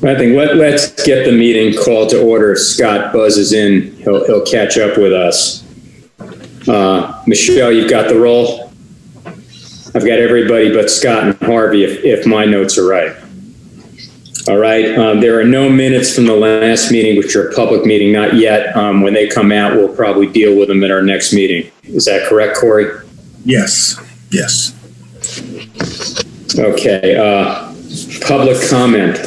I think let's get the meeting called to order. If Scott buzzes in, he'll catch up with us. Michelle, you've got the roll? I've got everybody but Scott and Harvey, if my notes are right. All right. There are no minutes from the last meeting, which are a public meeting, not yet. When they come out, we'll probably deal with them at our next meeting. Is that correct, Corey? Yes. Yes. Okay. Public comment.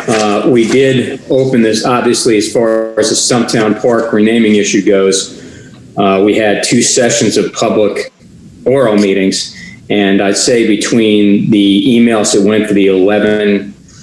We did open this, obviously, as far as the Stumptown Park renaming issue goes. We had 2 sessions of public oral meetings, and I'd say between the emails that went for the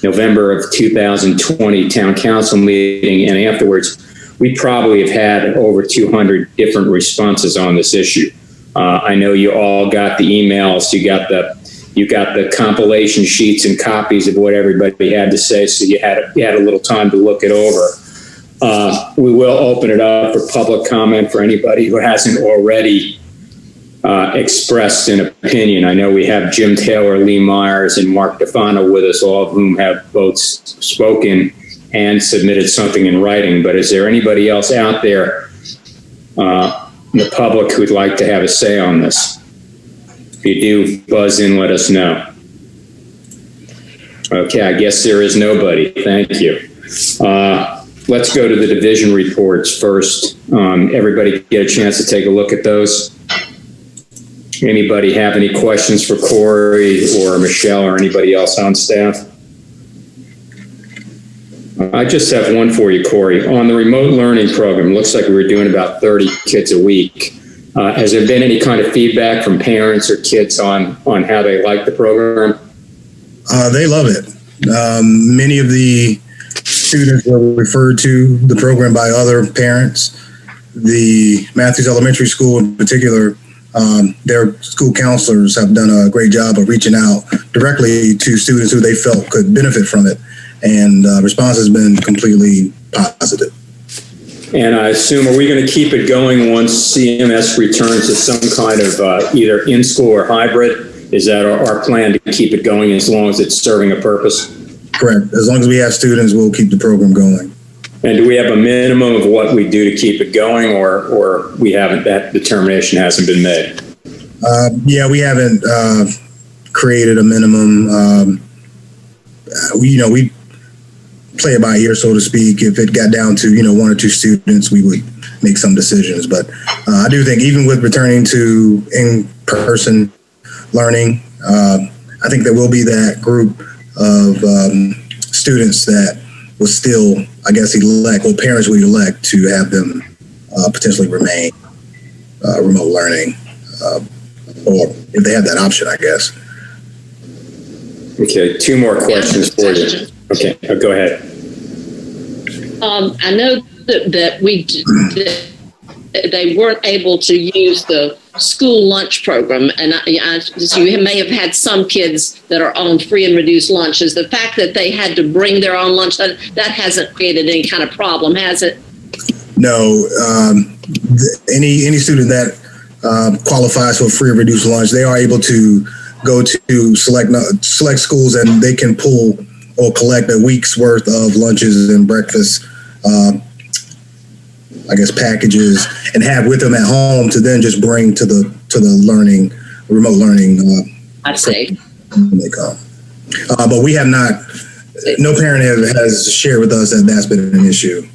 November of 2020 town council meeting and afterwards, we probably have had over 200 different responses on this issue. I know you all got the emails, you got the compilation sheets and copies of what everybody had to say, so you had a little time to look it over. We will open it up for public comment for anybody who hasn't already expressed an opinion. I know we have Jim Taylor, Lee Myers, and Mark DeFano with us, all of whom have both spoken and submitted something in writing. But is there anybody else out there in the public who'd like to have a say on this? If you do, buzz in, let us know. Okay, I guess there is nobody. Thank you. Let's go to the division reports first. Everybody get a chance to take a look at those. Anybody have any questions for Corey or Michelle or anybody else on staff? I just have one for you, Corey. On the remote learning program, looks like we were doing about 30 kids a week. Has there been any kind of feedback from parents or kids on how they like the program? They love it. Many of the students were referred to the program by other parents. The Matthews Elementary School in particular, their school counselors have done a great job of reaching out directly to students who they felt could benefit from it. And response has been completely positive. And I assume, are we going to keep it going once CMS returns to some kind of either in-school or hybrid? Is that our plan to keep it going as long as it's serving a purpose? Correct. As long as we have students, we'll keep the program going. And do we have a minimum of what we do to keep it going, or we haven't, that determination hasn't been made? Yeah, we haven't created a minimum. We play it by ear, so to speak. If it got down to, 1 or 2 students, we would make some decisions. But I do think even with returning to in-person learning, I think there will be that group of students that will still, I guess, parents would elect to have them potentially remain remote learning, or if they have that option, I guess. Okay, 2 more questions for you. Okay, go ahead. I know that they weren't able to use the school lunch program, and so you may have had some kids that are on free and reduced lunches. The fact that they had to bring their own lunch, that hasn't created any kind of problem, has it? No. Any student that qualifies for free and reduced lunch, they are able to go to select schools, and they can pull or collect a week's worth of lunches and breakfast, packages, and have with them at home to then just bring to the remote learning. I see. When they come. But we have not, no parent has shared with us that that's been an issue.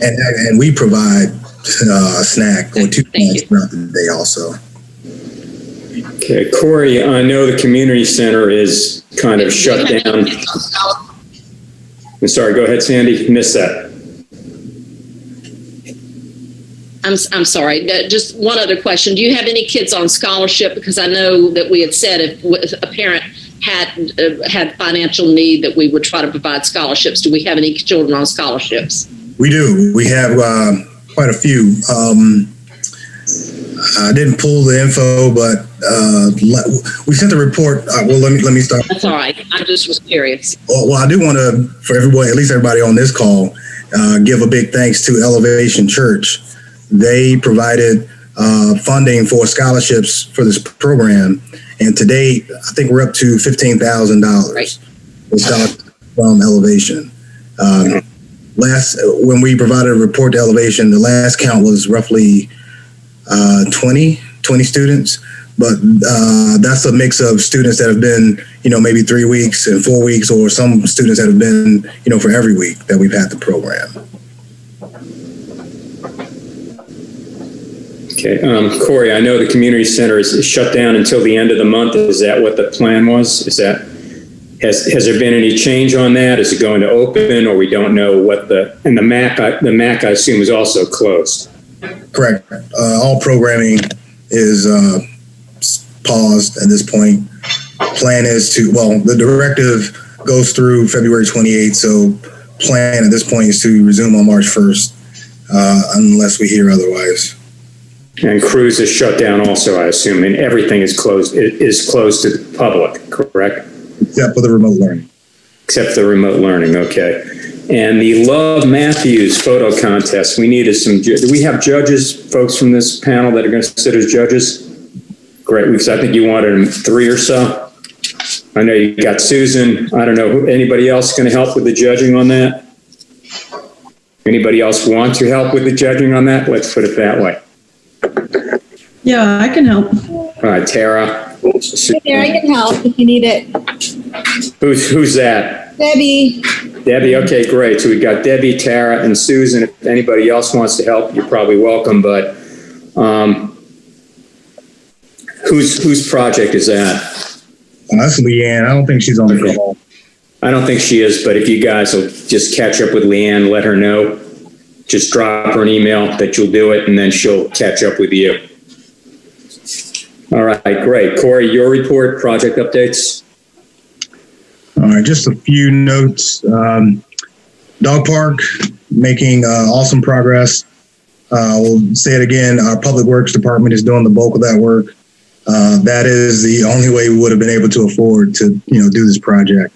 And we provide a snack or 2 snacks throughout the day also. Okay, Corey, I know the community center is kind of shut down. I'm sorry, go ahead, Sandy. Missed that. I'm sorry. Just one other question. Do you have any kids on scholarship? Because I know that we had said if a parent had financial need that we would try to provide scholarships. Do we have any children on scholarships? We do. We have quite a few. I didn't pull the info, but we sent a report. Well, let me start. That's all right. I just was curious. Well, I do want to, for everybody, at least everybody on this call, give a big thanks to Elevation Church. They provided funding for scholarships for this program, and to date, I think we're up to $15,000 right. from Elevation. When we provided a report to Elevation, the last count was roughly 20 students, but that's a mix of students that have been, maybe 3 weeks and 4 weeks, or some students that have been, for every week that we've had the program. Okay, Corey, I know the community center is shut down until the end of the month. Is that what the plan was? Has there been any change on that? Is it going to open, or we don't know what the MAC I assume is also closed? Correct. All programming is paused at this point. Plan is the directive goes through February 28th, so plan at this point is to resume on March 1st, unless we hear otherwise. And cruise is shut down also, I assume, and everything is closed. It is closed to the public, correct? Except for the remote learning. Except for the remote learning, okay. And the Love Matthews photo contest, we needed some, do we have judges, folks from this panel that are going to sit as judges? Great, because I think you wanted 3 or so. I know you got Susan. I don't know, anybody else going to help with the judging on that? Anybody else want to help with the judging on that? Let's put it that way. Yeah, I can help. All right, Tara. Hey there, I can help if you need it. Who's that? Debbie. Debbie, okay, great. So we've got Debbie, Tara, and Susan. If anybody else wants to help, you're probably welcome, but whose project is that? That's Leanne. I don't think she's on the call. I don't think she is, but if you guys will just catch up with Leanne, let her know. Just drop her an email that you'll do it, and then she'll catch up with you. All right, great. Corey, your report, project updates. All right, just a few notes. Dog Park, making awesome progress. We'll say it again, our Public Works Department is doing the bulk of that work. That is the only way we would have been able to afford to, do this project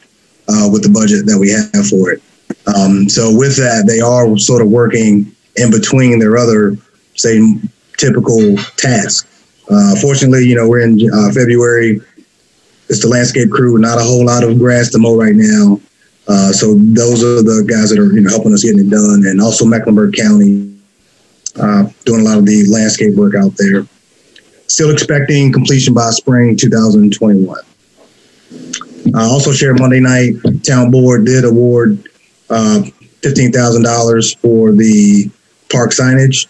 with the budget that we have for it. So with that, they are sort of working in between their other, say, typical tasks. Fortunately, we're in February. It's the landscape crew, not a whole lot of grass to mow right now. So those are the guys that are helping us getting it done. And also Mecklenburg County doing a lot of the landscape work out there. Still expecting completion by spring 2021. I also shared Monday night, Town Board did award $15,000 for the park signage.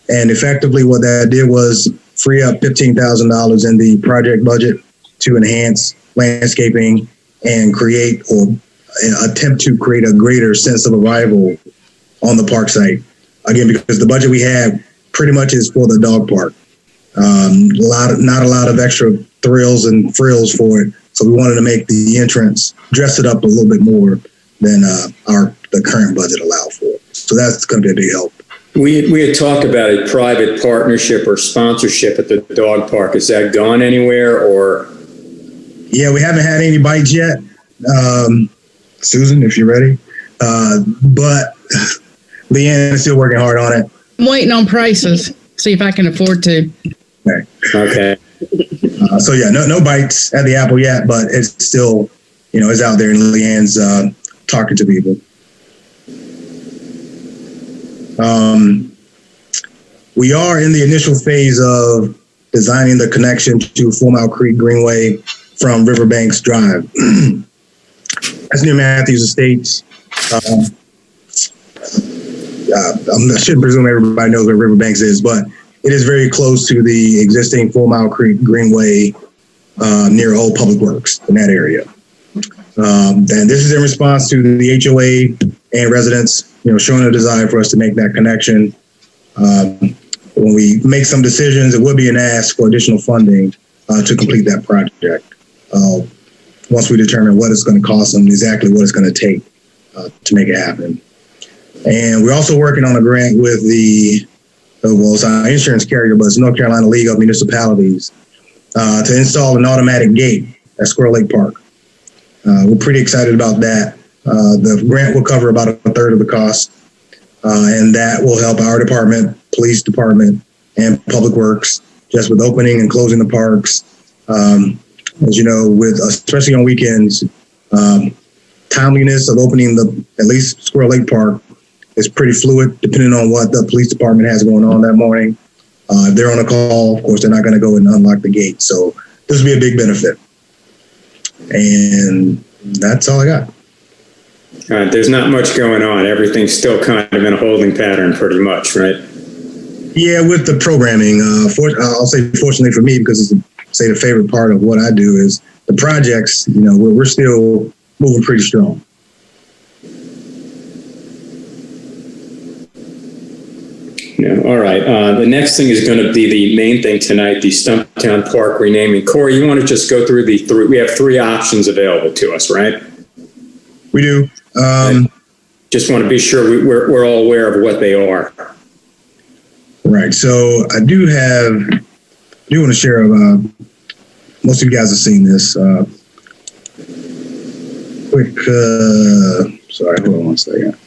And effectively what that did was free up $15,000 in the project budget to enhance landscaping and create or attempt to create a greater sense of arrival on the park site. Again, because the budget we have pretty much is for the dog park. Not a lot of extra thrills and frills for it. So we wanted to make the entrance, dress it up a little bit more than the current budget allowed for. So that's going to be a big help. We had talked about a private partnership or sponsorship at the dog park. Is that gone anywhere, or? Yeah, we haven't had any bites yet. Susan, if you're ready. But Leanne is still working hard on it. I'm waiting on prices, see if I can afford to. Okay. So yeah, no bites at the apple yet, but it's still, it's out there, and Leanne's talking to people. We are in the initial phase of designing the connection to 4 Mile Creek Greenway from Riverbanks Drive. That's near Matthews Estates. I shouldn't presume everybody knows where Riverbanks is, but it is very close to the existing 4 Mile Creek Greenway near Old Public Works in that area. And this is in response to the HOA and residents, showing a desire for us to make that connection. When we make some decisions, it would be an ask for additional funding to complete that project. Once we determine what it's going to cost and exactly what it's going to take to make it happen. And we're also working on a grant with it's our insurance carrier, but it's North Carolina League of Municipalities to install an automatic gate at Squirrel Lake Park. We're pretty excited about that. The grant will cover about a third of the cost, and that will help our department, police department, and public works just with opening and closing the parks. As you know, especially on weekends, timeliness of opening at least Squirrel Lake Park is pretty fluid, depending on what the police department has going on that morning. If they're on a call, of course, they're not going to go and unlock the gate. So this will be a big benefit. And that's all I got. All right, there's not much going on. Everything's still kind of in a holding pattern pretty much, right? Yeah, with the programming, I'll say fortunately for me, because it's the favorite part of what I do is the projects, we're still moving pretty strong. Yeah, all right. The next thing is going to be the main thing tonight, the Stumptown Park renaming. Corey, you want to just go through we have three options available to us, right? We do. Just want to be sure we're all aware of what they are. Right. So I do want to share, most of you guys have seen this. Sorry, hold on one second.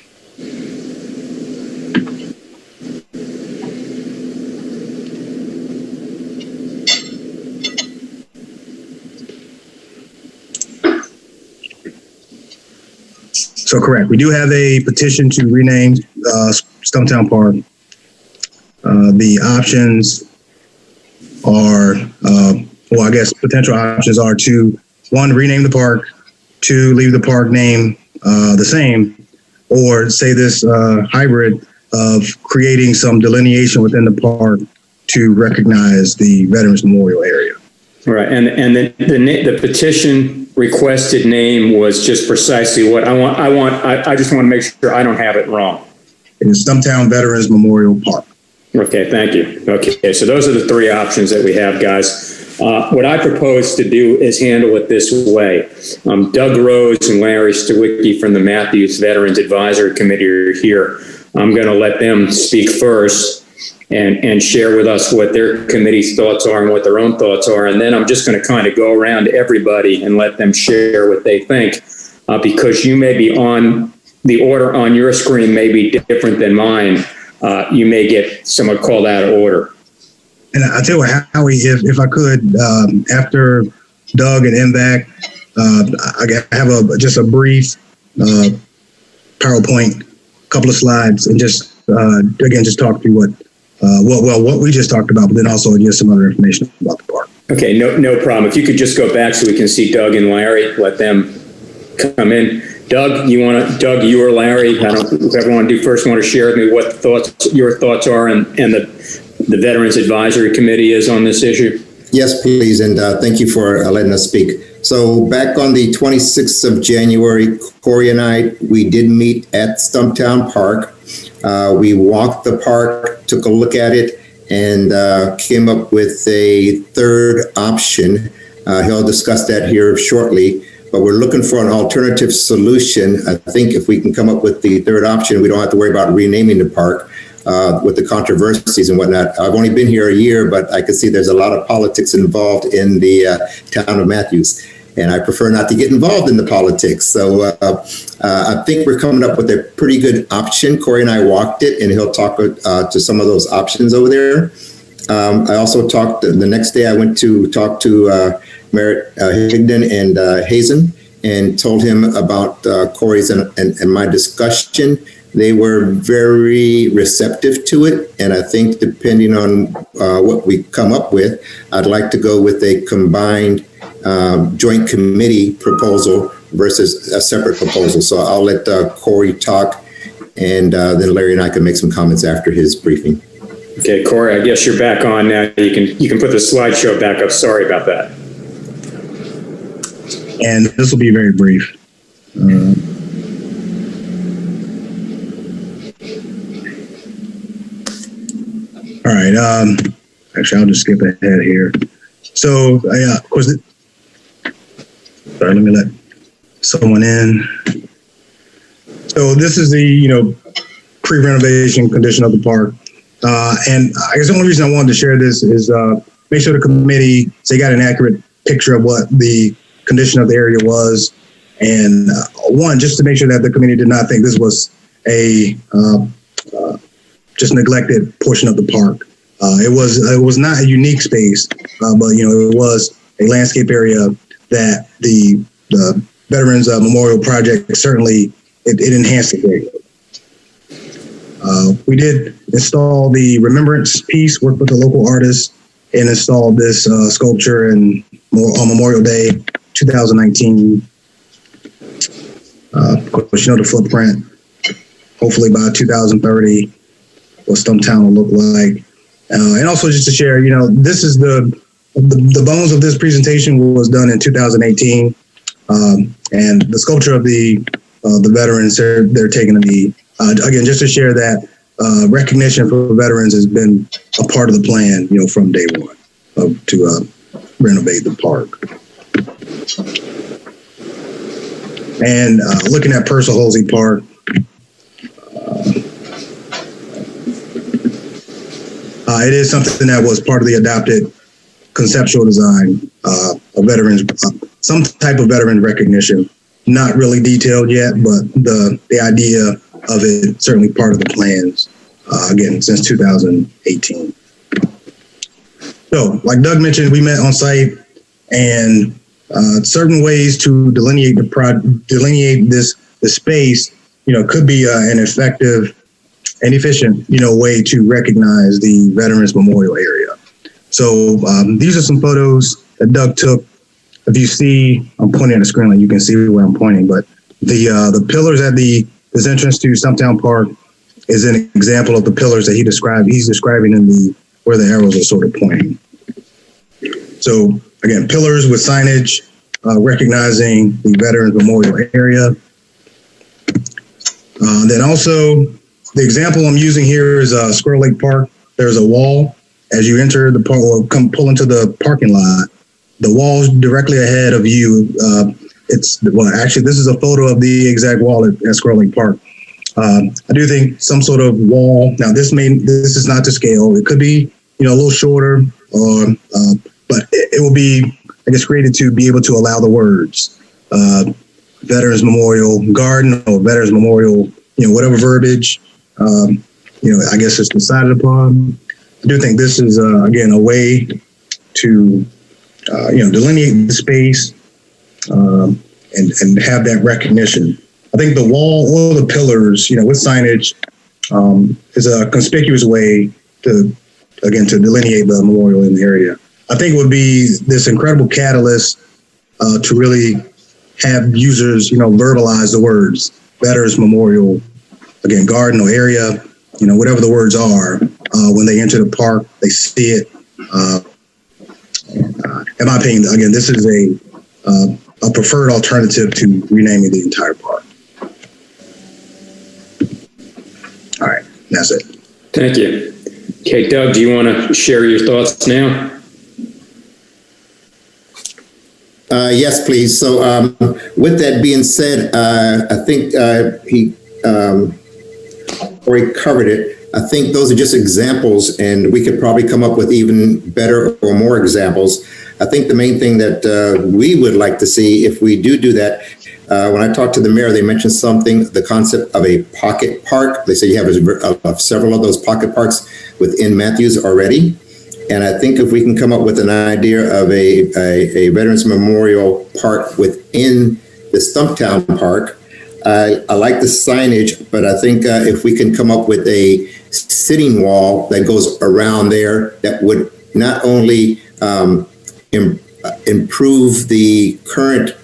So correct. We do have a petition to rename Stumptown Park. The options are, I guess potential options are to, 1, rename the park, 2, leave the park name the same, or say this hybrid of creating some delineation within the park to recognize the Veterans Memorial area. Right, and the petition requested name was just precisely what I want. I just want to make sure I don't have it wrong. It is Stumptown Veterans Memorial Park. Okay, thank you. Okay, so those are the three options that we have, guys. What I propose to do is handle it this way. Doug Rose and Larry Stawicki from the Matthews Veterans Advisory Committee are here. I'm going to let them speak first and share with us what their committee's thoughts are and what their own thoughts are. And then I'm just going to kind of go around to everybody and let them share what they think, because you may be on the order on your screen may be different than mine. You may get someone called out of order. And I tell you what, Howie, if I could, after Doug and MVAC, I have just a brief PowerPoint, couple of slides, and just again just talk through what we just talked about, but then also just some other information about the park. Okay, no problem. If you could just go back so we can see Doug and Larry, let them come in. Doug, you or Larry, whoever want to do first, want to share with me what your thoughts are and the Veterans Advisory Committee is on this issue? Yes, please, and thank you for letting us speak. So back on the 26th of January, Corey and I, we did meet at Stumptown Park. We walked the park, took a look at it, and came up with a third option. He'll discuss that here shortly. But we're looking for an alternative solution. I think if we can come up with the third option, we don't have to worry about renaming the park with the controversies and whatnot. I've only been here a year, but I can see there's a lot of politics involved in the town of Matthews. And I prefer not to get involved in the politics. So I think we're coming up with a pretty good option. Corey and I walked it, and he'll talk to some of those options over there. I also talked, the next day I went to talk to Merritt Higdon and Hazen, and told him about Corey's and my discussion. They were very receptive to it, and I think depending on what we come up with, I'd like to go with a combined joint committee proposal versus a separate proposal. So I'll let Corey talk, and then Larry and I can make some comments after his briefing. Okay, Corey, I guess you're back on now. You can put the slideshow back up. Sorry about that. And this will be very brief. All right. Actually, I'll just skip ahead here. So, of course, sorry, let me let someone in. So this is the, pre-renovation condition of the park. And I guess the only reason I wanted to share this is make sure the committee, so you got an accurate picture of what the condition of the area was. And one, just to make sure that the committee did not think this was a just neglected portion of the park. It was not a unique space, but it was a landscape area that the Veterans Memorial Project, certainly it enhanced it greatly. We did install the remembrance piece, worked with the local artists, and installed this sculpture on Memorial Day 2019. Of course, the footprint. Hopefully by 2030, what Stumptown will look like. And also just to share, this is the bones of this presentation was done in 2018. And the sculpture of the veterans, they're taking to me. Again, just to share that recognition for veterans has been a part of the plan, from day one to renovate the park. And looking at Purcell Halsey Park, it is something that was part of the adopted conceptual design of veterans, some type of veteran recognition. Not really detailed yet, but the idea of it certainly part of the plans, again, since 2018. So, like Doug mentioned, we met on site, and certain ways to delineate the space, could be an effective and efficient, way to recognize the Veterans Memorial area. So these are some photos that Doug took. If you see, I'm pointing at the screen, like you can see where I'm pointing, but the pillars at this entrance to Stumptown Park is an example of the pillars that he's describing in where the arrows are sort of pointing. So again, pillars with signage, recognizing the Veterans Memorial area. Then also, the example I'm using here is Squirrel Lake Park. There's a wall as you enter the park or pull into the parking lot. The wall's directly ahead of you. Actually, this is a photo of the exact wall at Squirrel Lake Park. I do think some sort of wall. Now, this is not to scale. It could be, a little shorter, but it will be, I guess, created to be able to allow the words Veterans Memorial Garden or Veterans Memorial, whatever verbiage, I guess it's decided upon. I do think this is, again, a way to, delineate the space and have that recognition. I think the wall or the pillars, with signage, is a conspicuous way to delineate the memorial in the area. I think it would be this incredible catalyst to really have users, verbalize the words Veterans Memorial, again, garden or area, whatever the words are, when they enter the park, they see it. In my opinion, again, this is a preferred alternative to renaming the entire park. All right, that's it. Thank you. Okay, Doug, do you want to share your thoughts now? Yes, please. So with that being said, I think he already covered it. I think those are just examples, and we could probably come up with even better or more examples. I think the main thing that we would like to see, if we do that, when I talked to the mayor, they mentioned the concept of a pocket park. They say you have several of those pocket parks within Matthews already. And I think if we can come up with an idea of a Veterans Memorial Park within the Stumptown Park, I like the signage, but I think if we can come up with a sitting wall that goes around there, that would not only improve the current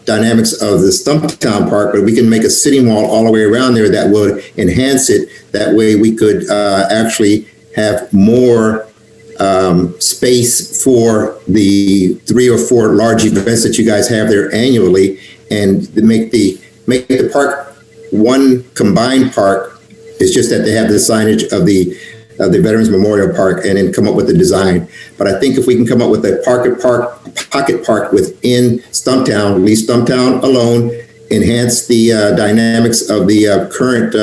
dynamics of the Stumptown Park, but we can make a sitting wall all the way around there that would enhance it. That way we could actually have more space for the 3 or 4 large events that you guys have there annually, and make the park one combined park. It's just that they have the signage of the Veterans Memorial Park, and then come up with the design. But I think if we can come up with a pocket park within Stumptown, leave Stumptown alone, enhance the dynamics of the current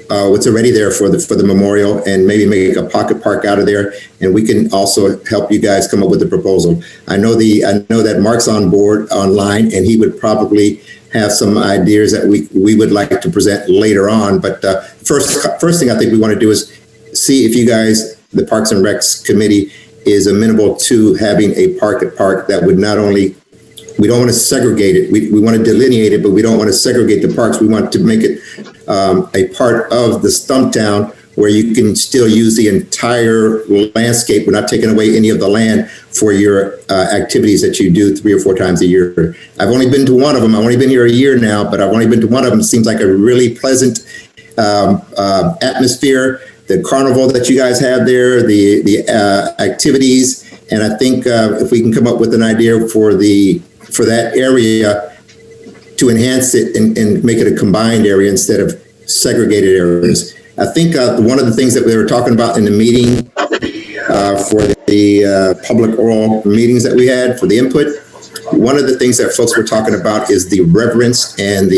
what's already there for the memorial, and maybe make a pocket park out of there, and we can also help you guys come up with the proposal. I know that Mark's on board online, and he would probably have some ideas that we would like to present later on. But first thing I think we want to do is see if you guys, the Parks and Recs Committee, is amenable to having a pocket park that would not only we don't want to segregate it. We want to delineate it, but we don't want to segregate the parks. We want to make it a part of the Stumptown where you can still use the entire landscape. We're not taking away any of the land for your activities that you do 3 or 4 times a year. I've only been to one of them. I've only been here a year now, but I've only been to one of them. It seems like a really pleasant atmosphere. The carnival that you guys have there, the activities, and I think if we can come up with an idea for that area to enhance it and make it a combined area instead of segregated areas. I think one of the things that we were talking about in the meeting for the public oral meetings that we had for the input, one of the things that folks were talking about is the reverence and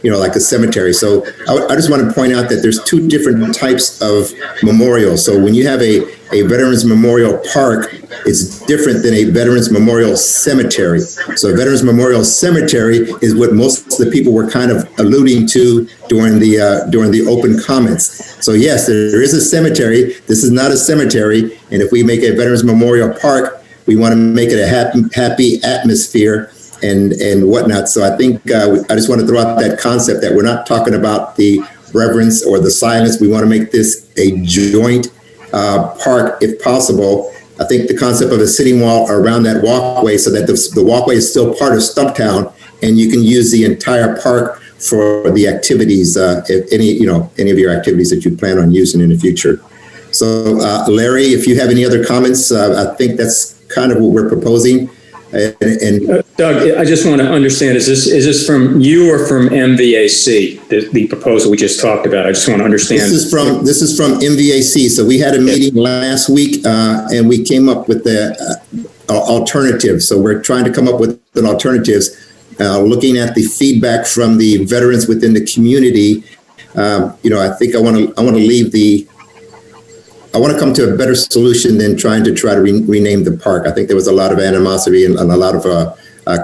like a cemetery. So I just want to point out that there's 2 different types of memorials. So when you have a Veterans Memorial Park, it's different than a Veterans Memorial Cemetery. So a Veterans Memorial Cemetery is what most of the people were kind of alluding to during the open comments. So yes, there is a cemetery. This is not a cemetery. And if we make a Veterans Memorial Park, we want to make it a happy atmosphere and whatnot. So I think I just want to throw out that concept that we're not talking about the reverence or the silence. We want to make this a joint park if possible. I think the concept of a sitting wall around that walkway so that the walkway is still part of Stumptown and you can use the entire park for the activities, any of your activities that you plan on using in the future. So Larry, if you have any other comments, I think that's kind of what we're proposing. And Doug, I just want to understand, is this from you or from MVAC, the proposal we just talked about? I just want to understand. This is from MVAC. So we had a meeting last week and we came up with the alternative. So we're trying to come up with an alternatives, looking at the feedback from the veterans within the community. I think I want to come to a better solution than trying to rename the park. I think there was a lot of animosity and a lot of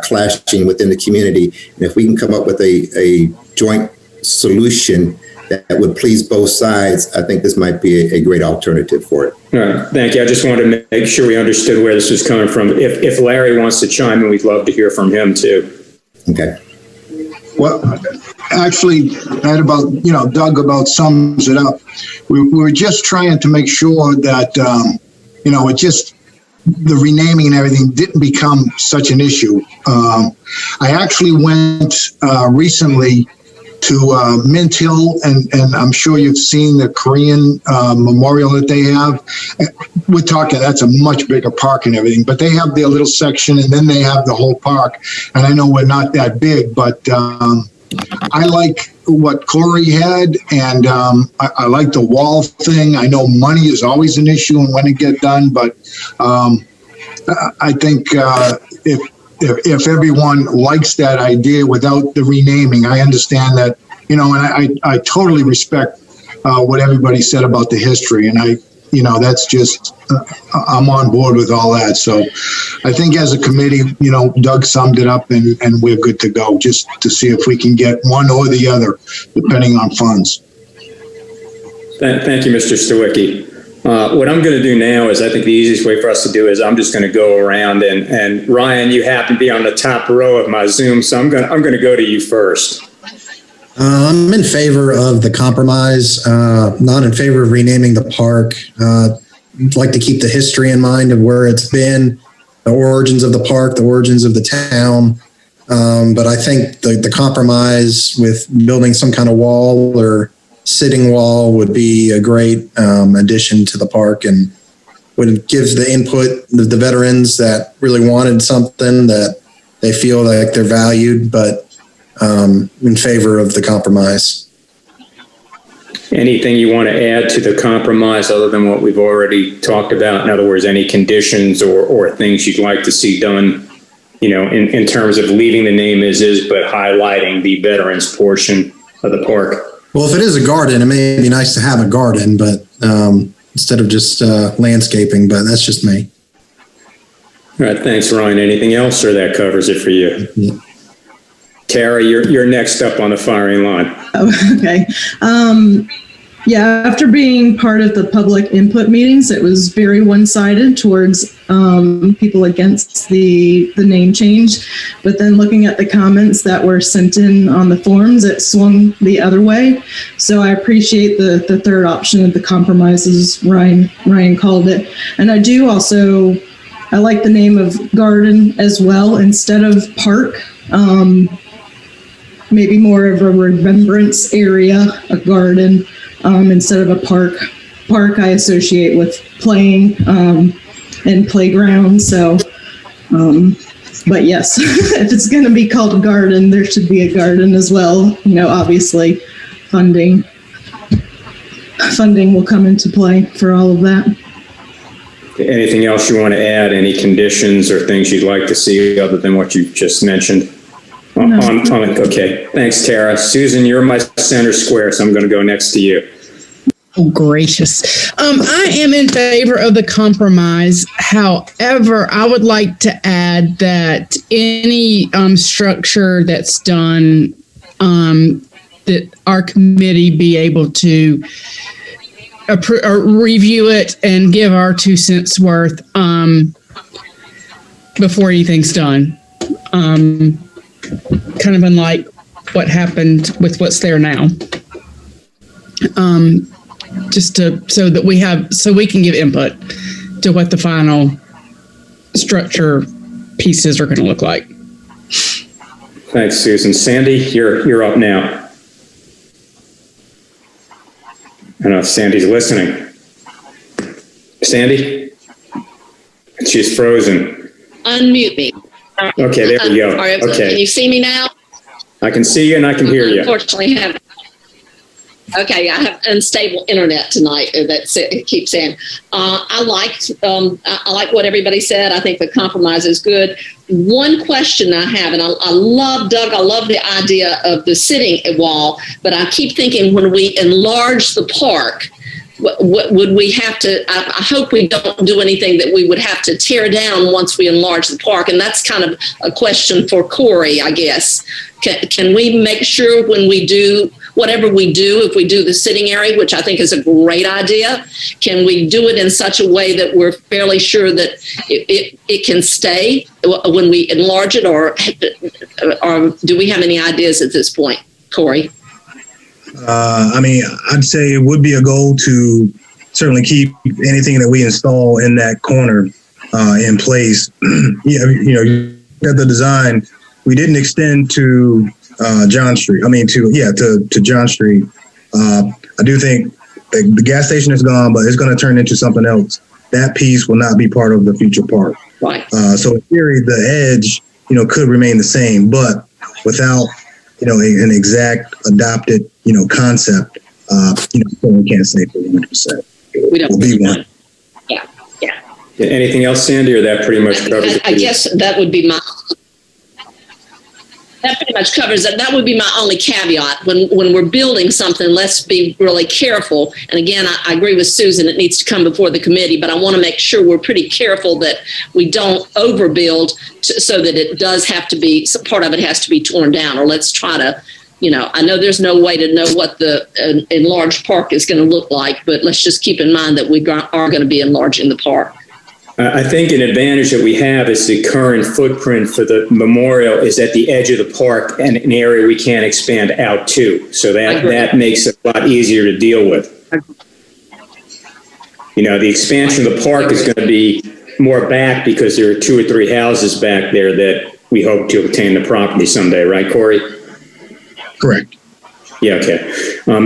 clashing within the community. And if we can come up with a joint solution that would please both sides, I think this might be a great alternative for it. All right, thank you. I just wanted to make sure we understood where this was coming from. If Larry wants to chime in, we'd love to hear from him too. Okay. Well, actually, that Doug about sums it up. We were just trying to make sure that, it just, the renaming and everything didn't become such an issue. I actually went recently to Mint Hill, and I'm sure you've seen the Korean memorial that they have. We're talking, that's a much bigger park and everything, but they have their little section and then they have the whole park. And I know we're not that big, but I like what Corey had, and I like the wall thing. I know money is always an issue and when it get done, but I think if everyone likes that idea without the renaming, I understand that, and I totally respect what everybody said about the history. And that's just, I'm on board with all that. So I think as a committee, Doug summed it up and we're good to go just to see if we can get one or the other, depending on funds. Thank you, Mr. Stawicki. What I'm going to do now is I think the easiest way for us to do is I'm just going to go around and Ryan, you happen to be on the top row of my Zoom, so I'm going to go to you first. I'm in favor of the compromise, not in favor of renaming the park. I'd like to keep the history in mind of where it's been, the origins of the park, the origins of the town. But I think the compromise with building some kind of wall or sitting wall would be a great addition to the park and would give the input the veterans that really wanted something that they feel like they're valued, but in favor of the compromise. Anything you want to add to the compromise other than what we've already talked about? In other words, any conditions or things you'd like to see done, in terms of leaving the name as is, but highlighting the veterans portion of the park? Well, if it is a garden, it may be nice to have a garden, but instead of just landscaping, but that's just me. All right, thanks, Ryan. Anything else, or that covers it for you? Yeah. Tara, you're next up on the firing line. Oh, okay. Yeah, after being part of the public input meetings, it was very one-sided towards people against the name change. But then looking at the comments that were sent in on the forums, it swung the other way. So I appreciate the third option of the compromises Ryan called it. And I do also, I like the name of garden as well instead of park. Maybe more of a remembrance area, a garden. Instead of a park. Park I associate with playing and playground. So, but yes, if it's going to be called a garden, there should be a garden as well. You know, obviously, funding will come into play for all of that. Anything else you want to add? Any conditions or things you'd like to see other than what you just mentioned? No. Okay, thanks, Tara. Susan, you're my center square, so I'm going to go next to you. Oh, gracious. I am in favor of the compromise. However, I would like to add that any structure that's done, that our committee be able to review it and give our 2 cents worth before anything's done. Kind of unlike what happened with what's there now. Just so we can give input to what the final structure pieces are going to look like. Thanks, Susan. Sandy, you're up now. I don't know if Sandy's listening. Sandy? She's frozen. Unmute me. Okay, there we go. Okay. Can you see me now? I can see you and I can hear you. Unfortunately, I have unstable internet tonight. It keeps saying. I like what everybody said. I think the compromise is good. One question I have, and I love Doug. I love the idea of the sitting wall, but I keep thinking when we enlarge the park, what would we have to, I hope we don't do anything that we would have to tear down once we enlarge the park. And that's kind of a question for Corey, I guess. Can we make sure when we do, whatever we do, if we do the sitting area, which I think is a great idea, can we do it in such a way that we're fairly sure that it can stay when we enlarge it, or do we have any ideas at this point, Corey? I'd say it would be a goal to certainly keep anything that we install in that corner in place. At the design, we didn't extend to John Street. To John Street. I do think the gas station is gone, but it's going to turn into something else. That piece will not be part of the future park. Right. So in theory, the edge, could remain the same, but without an exact adopted, concept, we can't say for 100%. We don't be one. Yeah. Anything else, Sandy, or that pretty much covers it? I guess that would be that pretty much covers it. That would be my only caveat. When we're building something, let's be really careful. And again, I agree with Susan, it needs to come before the committee, but I want to make sure we're pretty careful that we don't overbuild so that it does have to be, part of it has to be torn down, or let's try to, I know there's no way to know what the enlarged park is going to look like, but let's just keep in mind that we are going to be enlarging the park. I think an advantage that we have is the current footprint for the memorial is at the edge of the park and an area we can't expand out to. So that makes it a lot easier to deal with. The expansion of the park is going to be more back because there are 2 or 3 houses back there that we hope to obtain the property someday, right, Corey? Correct. Yeah, okay.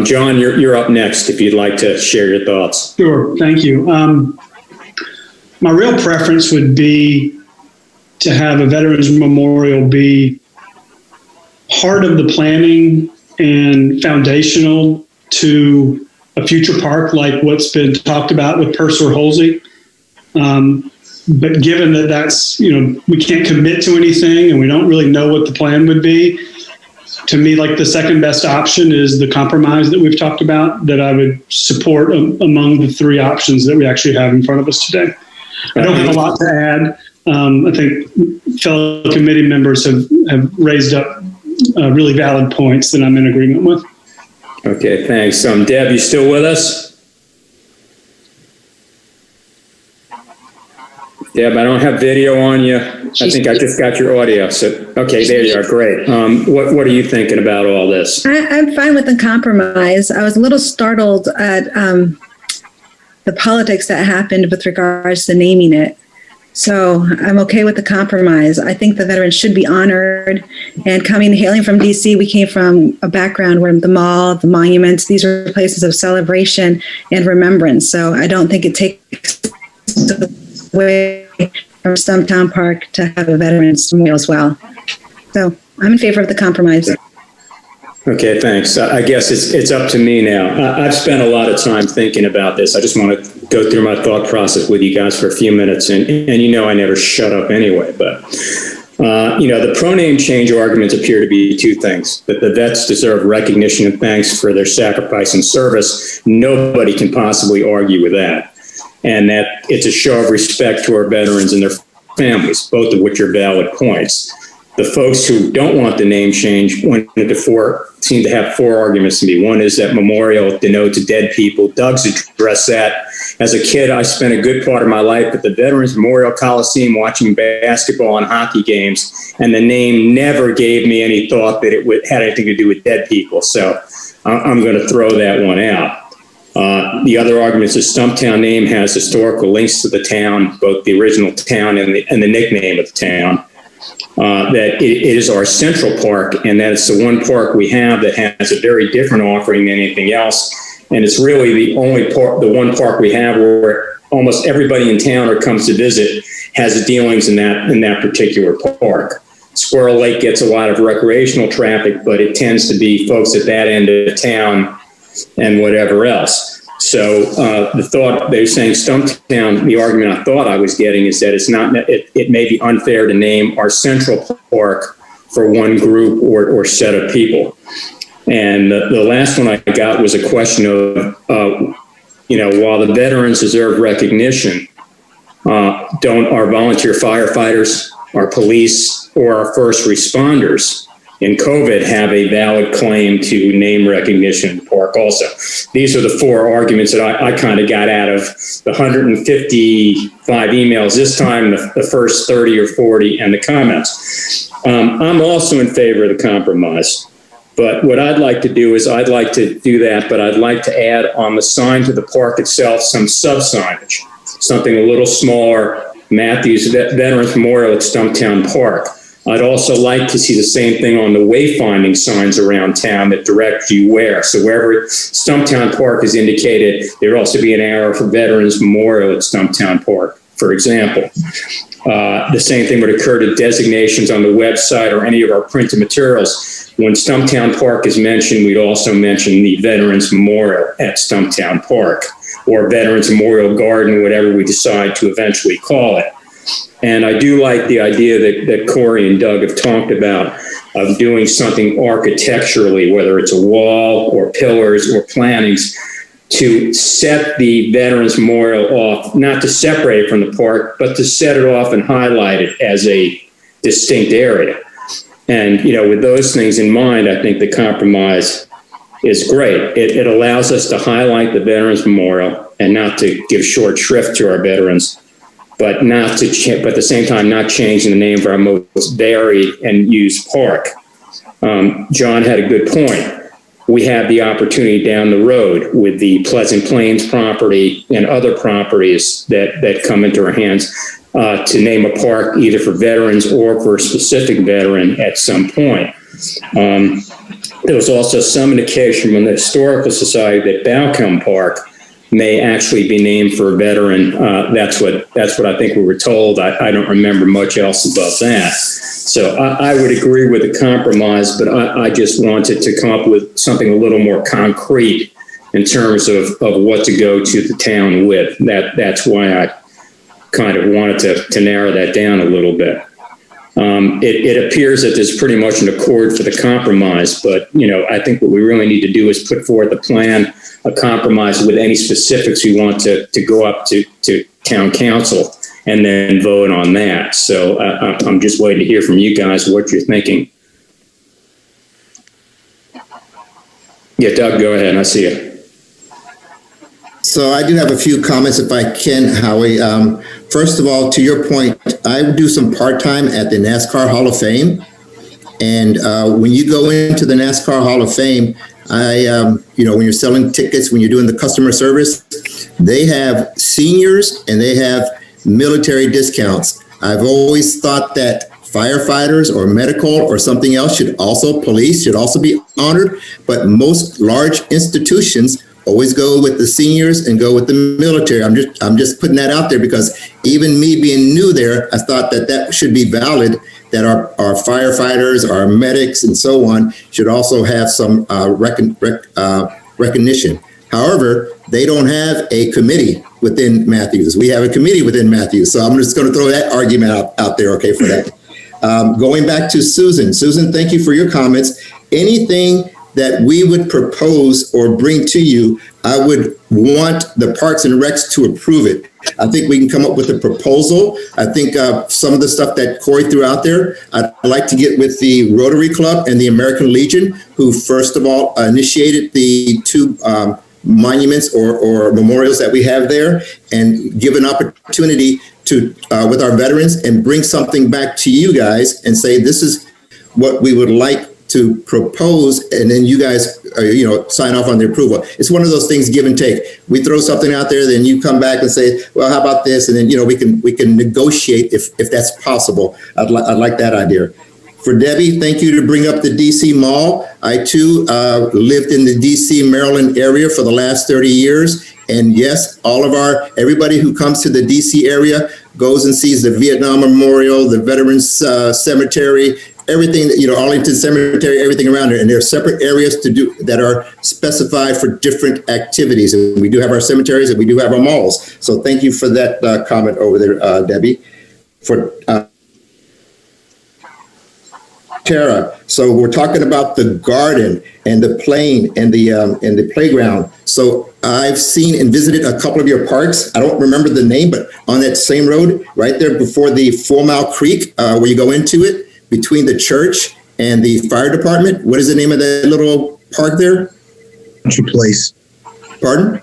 John, you're up next if you'd like to share your thoughts. Sure, thank you. My real preference would be to have a Veterans Memorial be part of the planning and foundational to a future park like what's been talked about with Purser-Holsey. But given that that's, we can't commit to anything and we don't really know what the plan would be, to me, like the second best option is the compromise that we've talked about, that I would support among the 3 options that we actually have in front of us today. I don't have a lot to add. I think fellow committee members have raised up really valid points that I'm in agreement with. Okay, thanks. Deb, you still with us? Deb, I don't have video on you. I think I just got your audio. So, okay, there you are. Great. What are you thinking about all this? I'm fine with the compromise. I was a little startled at the politics that happened with regards to naming it. So I'm okay with the compromise. I think the veterans should be honored. And hailing from DC, we came from a background where the mall, the monuments, these are places of celebration and remembrance. So I don't think it takes away from Stumptown Park to have a veterans memorial as well. So I'm in favor of the compromise. Okay, thanks. I guess it's up to me now. I've spent a lot of time thinking about this. I just want to go through my thought process with you guys for a few minutes. And I never shut up anyway. But, the proname change arguments appear to be two things. That the vets deserve recognition and thanks for their sacrifice and service. Nobody can possibly argue with that. And that it's a show of respect to our veterans and their families, both of which are valid points. The folks who don't want the name change seem to have four arguments to me. One is that memorial denotes dead people. Doug's addressed that. As a kid, I spent a good part of my life at the Veterans Memorial Coliseum watching basketball and hockey games, and the name never gave me any thought that it had anything to do with dead people. So I'm going to throw that one out. The other argument is the Stumptown name has historical links to the town, both the original town and the nickname of the town. That it is our central park, and that it's the one park we have that has a very different offering than anything else. And it's really the one park we have where almost everybody in town or comes to visit has dealings in that particular park. Squirrel Lake gets a lot of recreational traffic, but it tends to be folks at that end of town and whatever else. So the thought they're saying Stumptown, the argument I thought I was getting is that it may be unfair to name our central park for one group or set of people. And the last one I got was a question of, while the veterans deserve recognition, don't our volunteer firefighters, our police, or our first responders in COVID have a valid claim to name recognition in the park also? These are the four arguments that I kind of got out of the 155 emails this time, the first 30 or 40, and the comments. I'm also in favor of the compromise. But what I'd like to do is I'd like to do that, but I'd like to add on the sign to the park itself some sub-signage, something a little smaller, Matthews Veterans Memorial at Stumptown Park. I'd also like to see the same thing on the wayfinding signs around town that direct you where. So wherever Stumptown Park is indicated, there'd also be an arrow for Veterans Memorial at Stumptown Park, for example. The same thing would occur to designations on the website or any of our printed materials. When Stumptown Park is mentioned, we'd also mention the Veterans Memorial at Stumptown Park, or Veterans Memorial Garden, whatever we decide to eventually call it. And I do like the idea that Corey and Doug have talked about of doing something architecturally, whether it's a wall or pillars or plantings, to set the Veterans Memorial off, not to separate it from the park, but to set it off and highlight it as a distinct area. And, with those things in mind, I think the compromise is great. It allows us to highlight the Veterans Memorial and not to give short shrift to our veterans, but at the same time, not changing the name of our most varied and used park. John had a good point. We have the opportunity down the road with the Pleasant Plains property and other properties that come into our hands to name a park either for veterans or for a specific veteran at some point. There was also some indication from the Historical Society that Balcombe Park may actually be named for a veteran. That's what I think we were told. I don't remember much else about that. So I would agree with the compromise, but I just wanted to come up with something a little more concrete in terms of what to go to the town with. That's why I kind of wanted to narrow that down a little bit. It appears that there's pretty much an accord for the compromise, but I think what we really need to do is put forth a plan, a compromise with any specifics we want to go up to town council and then vote on that. So I'm just waiting to hear from you guys what you're thinking. Yeah, Doug, go ahead. I see you. So I do have a few comments if I can, Howie. First of all, to your point, I do some part-time at the NASCAR Hall of Fame. And when you go into the NASCAR Hall of Fame, when you're selling tickets, when you're doing the customer service, they have seniors and they have military discounts. I've always thought that firefighters or medical or something else police should also be honored, but most large institutions always go with the seniors and go with the military. I'm just putting that out there because even me being new there, I thought that should be valid, that our firefighters, our medics, and so on should also have some recognition. However, they don't have a committee within Matthews. We have a committee within Matthews. So I'm just going to throw that argument out there, okay, for that. Going back to Susan. Susan, thank you for your comments. Anything that we would propose or bring to you, I would want the Parks and Recs to approve it. I think we can come up with a proposal. I think some of the stuff that Corey threw out there, I'd like to get with the Rotary Club and the American Legion, who first of all initiated the two monuments or memorials that we have there, and give an opportunity to with our veterans and bring something back to you guys and say, this is what we would like to propose, and then you guys, sign off on the approval. It's one of those things, give and take. We throw something out there, then you come back and say, well, how about this? And then, we can negotiate if that's possible. I'd like that idea. For Debbie, thank you to bring up the DC Mall. I too lived in the DC, Maryland area for the last 30 years. And yes, everybody who comes to the DC area goes and sees the Vietnam Memorial, the Veterans Cemetery, everything, Arlington Cemetery, everything around there. And there are separate areas to do that are specified for different activities. And we do have our cemeteries and we do have our malls. So thank you for that comment over there, Debbie. For Tara, so we're talking about the garden and the plane and the playground. So I've seen and visited a couple of your parks. I don't remember the name, but on that same road, right there before the 4 Mile Creek, where you go into it, between the church and the fire department. What is the name of that little park there? Country Place. Pardon?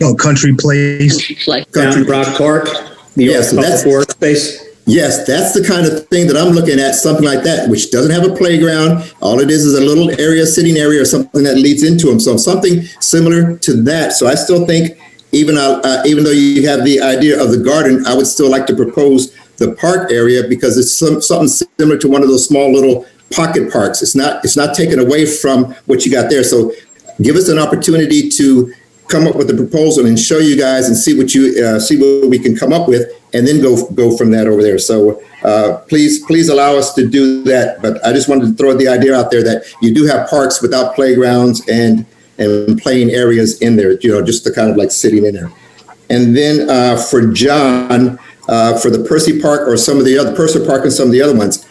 Oh, Country Place. Country Rock Park. Yes, that's forest space. Yes, that's the kind of thing that I'm looking at, something like that, which doesn't have a playground. All it is a little area, sitting area, or something that leads into them. So something similar to that. So I still think, even though you have the idea of the garden, I would still like to propose the park area, because it's something similar to one of those small little pocket parks. It's not taken away from what you got there. So give us an opportunity to come up with a proposal and show you guys and see what we can come up with, and then go from that over there. So please allow us to do that. But I just wanted to throw the idea out there that you do have parks without playgrounds and playing areas in there, just to kind of like sitting in there. And then for John, for the Percy Park or some of the other Purser Park and some of the other ones,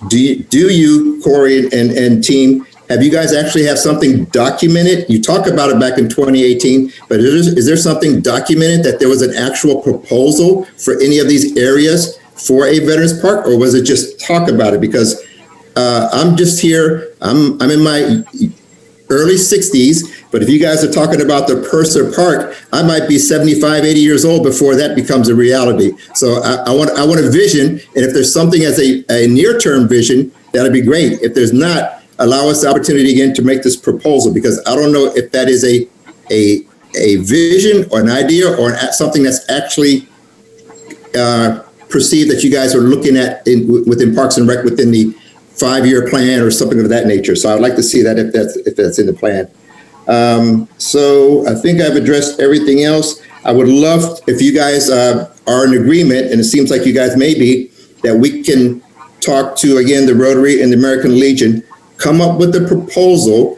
do you, Corey and team, have you guys actually have something documented? You talked about it back in 2018, but is there something documented that there was an actual proposal for any of these areas for a Veterans Park, or was it just talk about it? Because I'm just here, I'm in my early 60s, but if you guys are talking about the Purser Park, I might be 75, 80 years old before that becomes a reality. So I want a vision, and if there's something as a near-term vision, that'd be great. If there's not, allow us the opportunity again to make this proposal, because I don't know if that is a vision or an idea or something that's actually perceived that you guys are looking at within Parks and Rec within the 5-year plan or something of that nature. So I'd like to see that if that's in the plan. So I think I've addressed everything else. I would love if you guys are in agreement, and it seems like you guys may be, that we can talk to, again, the Rotary and the American Legion, come up with a proposal.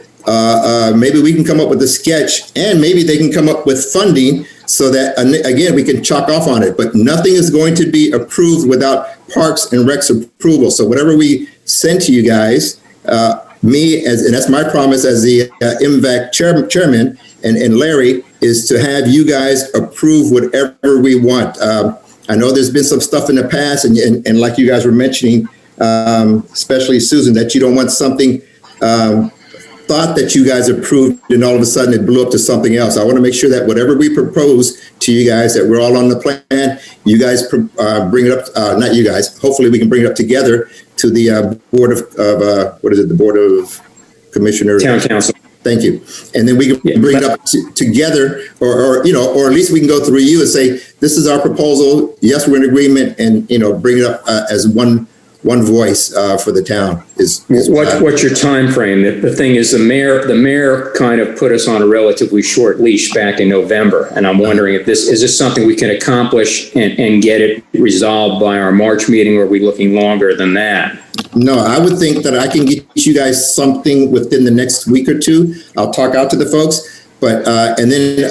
Maybe we can come up with a sketch, and maybe they can come up with funding so that, again, we can chalk off on it. But nothing is going to be approved without Parks and Rec's approval. So whatever we send to you guys, and that's my promise as the MVAC chairman, and Larry, is to have you guys approve whatever we want. I know there's been some stuff in the past, and like you guys were mentioning, especially Susan, that you don't want something thought that you guys approved, and all of a sudden it blew up to something else. I want to make sure that whatever we propose to you guys, that we're all on the plan. You guys bring it up, not you guys. Hopefully we can bring it up together to the board of what is it? The Board of Commissioners. Town Council. Thank you. And then we can bring it up together, or at least we can go through you and say, this is our proposal. Yes, we're in agreement, and bring it up as one voice for the town. What's your time frame? The thing is, the mayor kind of put us on a relatively short leash back in November, and I'm wondering if is this something we can accomplish and get it resolved by our March meeting, or are we looking longer than that? No, I would think that I can get you guys something within the next week or two. I'll talk out to the folks, but and then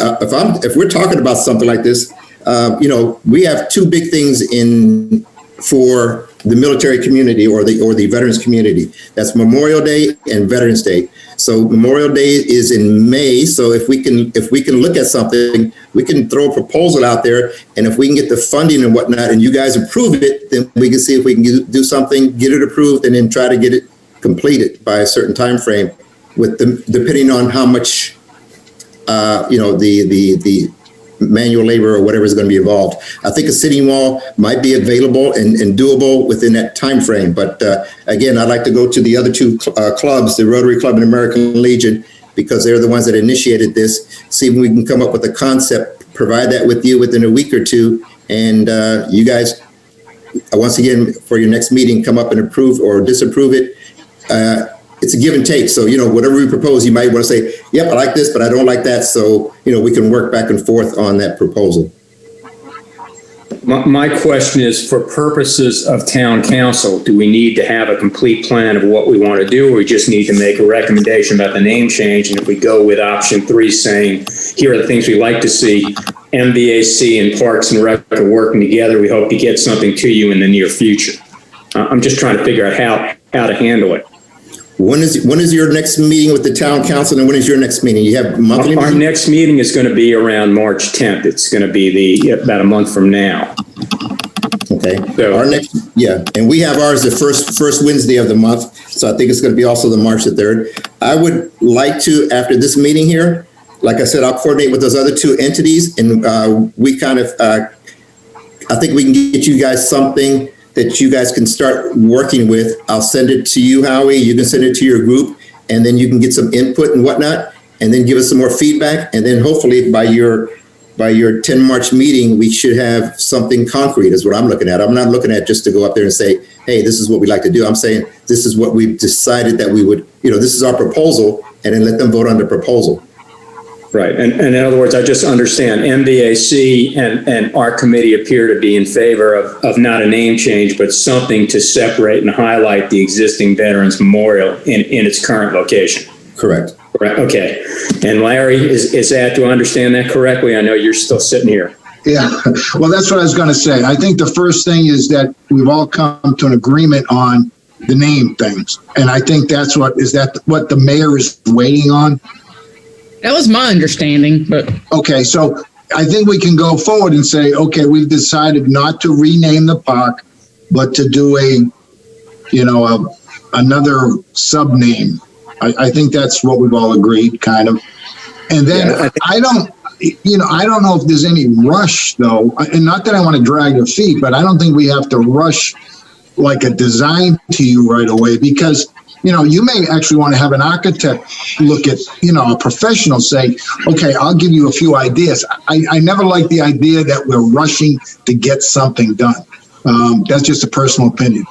if we're talking about something like this, we have two big things for the military community or the veterans community. That's Memorial Day and Veterans Day. So Memorial Day is in May. So if we can look at something, we can throw a proposal out there, and if we can get the funding and whatnot, and you guys approve it, then we can see if we can do something, get it approved, and then try to get it completed by a certain time frame, depending on how much the manual labor or whatever is going to be involved. I think a sitting wall might be available and doable within that time frame. But again, I'd like to go to the other two clubs, the Rotary Club and American Legion, because they're the ones that initiated this. See if we can come up with a concept, provide that with you within a week or two, and you guys, once again, for your next meeting, come up and approve or disapprove it. It's a give and take. So, whatever we propose, you might want to say, yep, I like this, but I don't like that. So, we can work back and forth on that proposal. My question is, for purposes of town council, do we need to have a complete plan of what we want to do, or we just need to make a recommendation about the name change? And if we go with option 3, saying, here are the things we like to see, MVAC and Parks and Rec are working together, we hope to get something to you in the near future. I'm just trying to figure out how to handle it. When is your next meeting with the town council, and when is your next meeting? You have monthly? Our next meeting is going to be around March 10th. It's going to be about a month from now. Okay. So, our next, and we have ours the first Wednesday of the month, so I think it's going to be also the March the 3rd. I would like to, after this meeting here, like I said, I'll coordinate with those other two entities, and we kind of, I think we can get you guys something that you guys can start working with. I'll send it to you, Howie. You can send it to your group, and then you can get some input and whatnot, and then give us some more feedback. And then hopefully by your 10 March meeting, we should have something concrete is what I'm looking at. I'm not looking at just to go up there and say, hey, this is what we like to do. I'm saying this is what we've decided that we would, this is our proposal, and then let them vote on the proposal. right. And in other words, I just understand MVAC and our committee appear to be in favor of not a name change, but something to separate and highlight the existing Veterans Memorial in its current location. Correct. Right. Okay. And Larry, is that, do I understand that correctly? I know you're still sitting here. Yeah, well, that's what I was going to say. I think the first thing is that we've all come to an agreement on the name things. And I think that's what the mayor is waiting on? That was my understanding, but. Okay, so I think we can go forward and say, okay, we've decided not to rename the park, but to do another sub-name. I think that's what we've all agreed, kind of. And then I don't know if there's any rush, though, and not that I want to drag your feet, but I don't think we have to rush like a design to you right away, because, you may actually want to have an architect look at, a professional say, okay, I'll give you a few ideas. I never like the idea that we're rushing to get something done. That's just a personal opinion.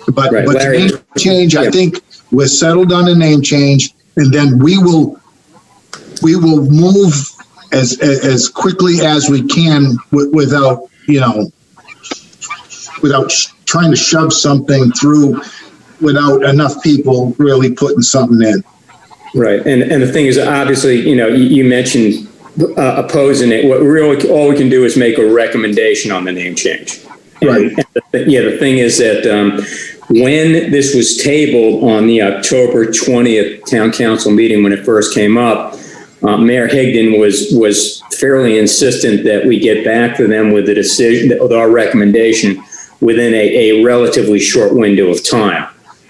But the name change, I think we're settled on the name change, and then we will move as quickly as we can without trying to shove something through without enough people really putting something in. Right. And the thing is, obviously, you mentioned opposing it. What really, all we can do is make a recommendation on the name change. Right. And the thing is that when this was tabled on the October 20th town council meeting, when it first came up, Mayor Higdon was fairly insistent that we get back to them with a decision, with our recommendation, within a relatively short window of time.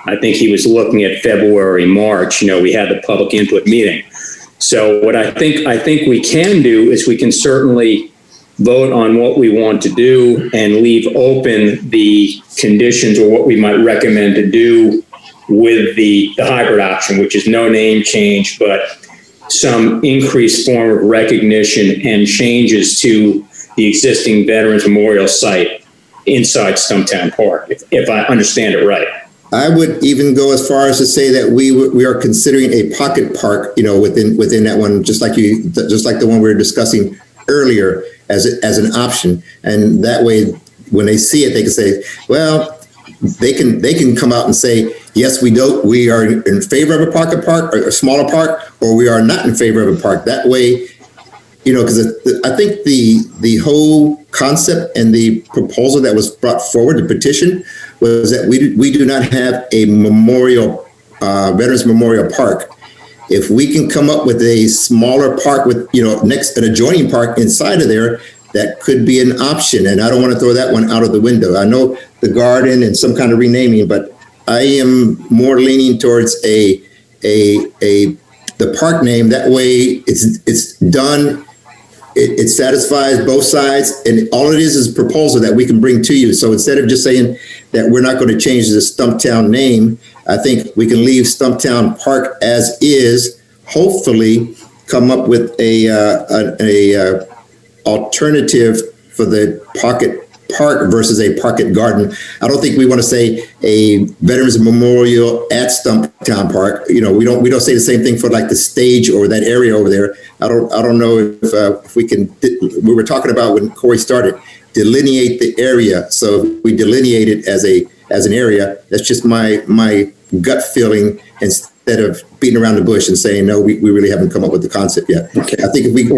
I think he was looking at February, March. We had the public input meeting. So what I think we can do is we can certainly vote on what we want to do and leave open the conditions or what we might recommend to do with the hybrid option, which is no name change, but some increased form of recognition and changes to the existing Veterans Memorial site inside Stumptown Park, if I understand it right. I would even go as far as to say that we are considering a pocket park, within that one, just like the one we were discussing earlier, as an option. And that way, when they see it, they can say, well, they can come out and say, yes, we are in favor of a pocket park or a smaller park, or we are not in favor of a park. That way, because I think the whole concept and the proposal that was brought forward, the petition, was that we do not have a Veterans Memorial Park. If we can come up with a smaller park with, next an adjoining park inside of there, that could be an option. And I don't want to throw that one out of the window. I know the garden and some kind of renaming, but I am more leaning towards the park name. That way it's done. It satisfies both sides, and all it is a proposal that we can bring to you. So instead of just saying that we're not going to change the Stumptown name, I think we can leave Stumptown Park as is. Hopefully, come up with a alternative for the pocket park versus a pocket garden. I don't think we want to say a Veterans Memorial at Stumptown Park. We don't say the same thing for like the stage or that area over there. I don't know if we can. We were talking about when Corey started, delineate the area. So if we delineate it as an area, that's just my gut feeling, instead of beating around the bush and saying, no, we really haven't come up with the concept yet. Okay. I think if we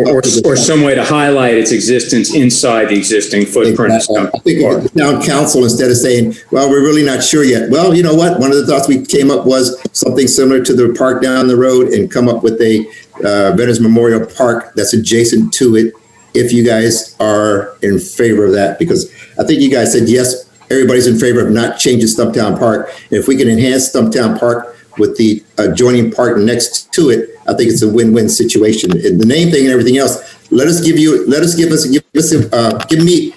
or some way to highlight its existence inside the existing footprint. Exactly. I think the town council, instead of saying, well, we're really not sure yet. Well, you know what? One of the thoughts we came up was something similar to the park down the road, and come up with a Veterans Memorial Park that's adjacent to it, if you guys are in favor of that. Because I think you guys said, yes, everybody's in favor of not changing Stumptown Park. And if we can enhance Stumptown Park with the adjoining park next to it, I think it's a win-win situation. And the name thing and everything else, give me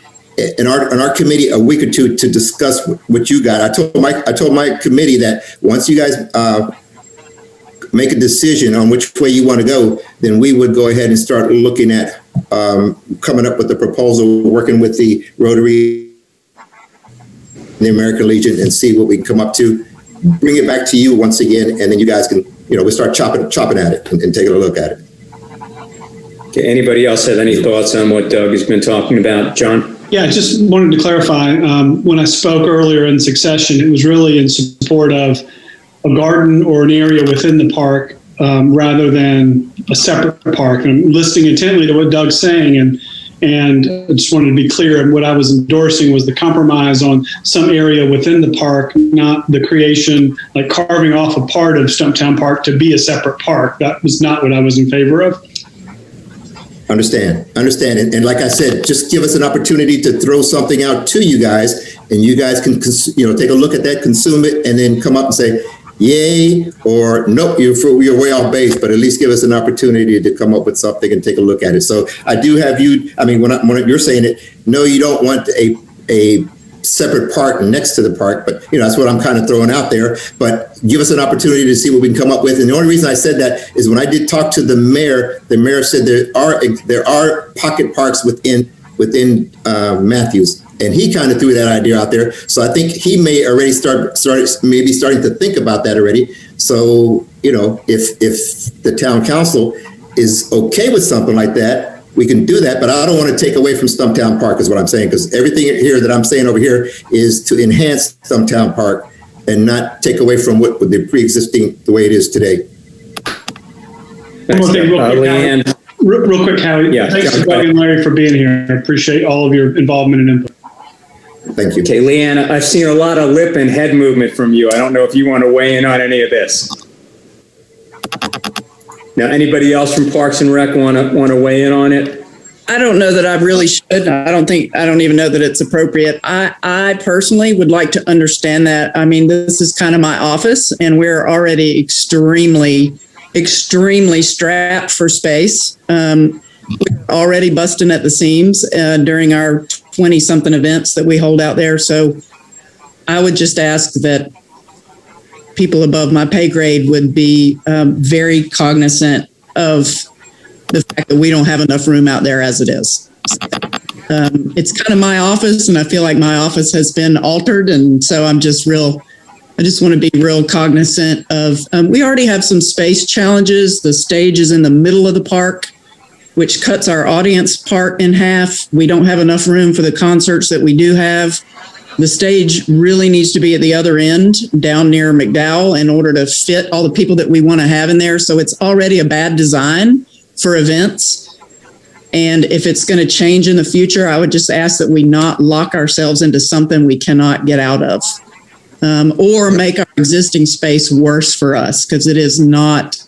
in our committee a week or two to discuss what you got. I told my committee that once you guys make a decision on which way you want to go, then we would go ahead and start looking at coming up with the proposal, working with the Rotary, the American Legion, and see what we can come up to. Bring it back to you once again, and then you guys can, we start chopping at it and taking a look at it. Okay. Anybody else have any thoughts on what Doug has been talking about? John? Yeah, I just wanted to clarify. When I spoke earlier in succession, it was really in support of a garden or an area within the park rather than a separate park. And I'm listening intently to what Doug's saying, and I just wanted to be clear. What I was endorsing was the compromise on some area within the park, not the creation, like carving off a part of Stumptown Park to be a separate park. That was not what I was in favor of. Understand. And like I said, just give us an opportunity to throw something out to you guys, and you guys can, take a look at that, consume it, and then come up and say, yay, or nope, you're way off base, but at least give us an opportunity to come up with something and take a look at it. So I do have you, when you're saying it, no, you don't want a separate park next to the park, but that's what I'm kind of throwing out there. But give us an opportunity to see what we can come up with. And the only reason I said that is when I did talk to the mayor said there are pocket parks within Matthews. And he kind of threw that idea out there. So I think he may already starting to think about that already. So, if the town council is okay with something like that, we can do that. But I don't want to take away from Stumptown Park is what I'm saying, because everything here that I'm saying over here is to enhance Stumptown Park and not take away from what the pre-existing, the way it is today. Real quick, Howie. Yeah, thanks to Doug and Larry for being here. I appreciate all of your involvement and input. Thank you. Okay, Leanne, I've seen a lot of lip and head movement from you. I don't know if you want to weigh in on any of this. Now, anybody else from Parks and Rec want to weigh in on it? I don't know that I really should. I don't even know that it's appropriate. I personally would like to understand that. I mean, this is kind of my office, and we're already extremely strapped for space. We're already busting at the seams during our 20-something events that we hold out there. So I would just ask that people above my pay grade would be very cognizant of the fact that we don't have enough room out there as it is. It's kind of my office, and I feel like my office has been altered. And so I just want to be real cognizant of, we already have some space challenges. The stage is in the middle of the park, which cuts our audience part in half. We don't have enough room for the concerts that we do have. The stage really needs to be at the other end, down near McDowell, in order to fit all the people that we want to have in there. So it's already a bad design for events. And if it's going to change in the future, I would just ask that we not lock ourselves into something we cannot get out of, or make our existing space worse for us, because it is not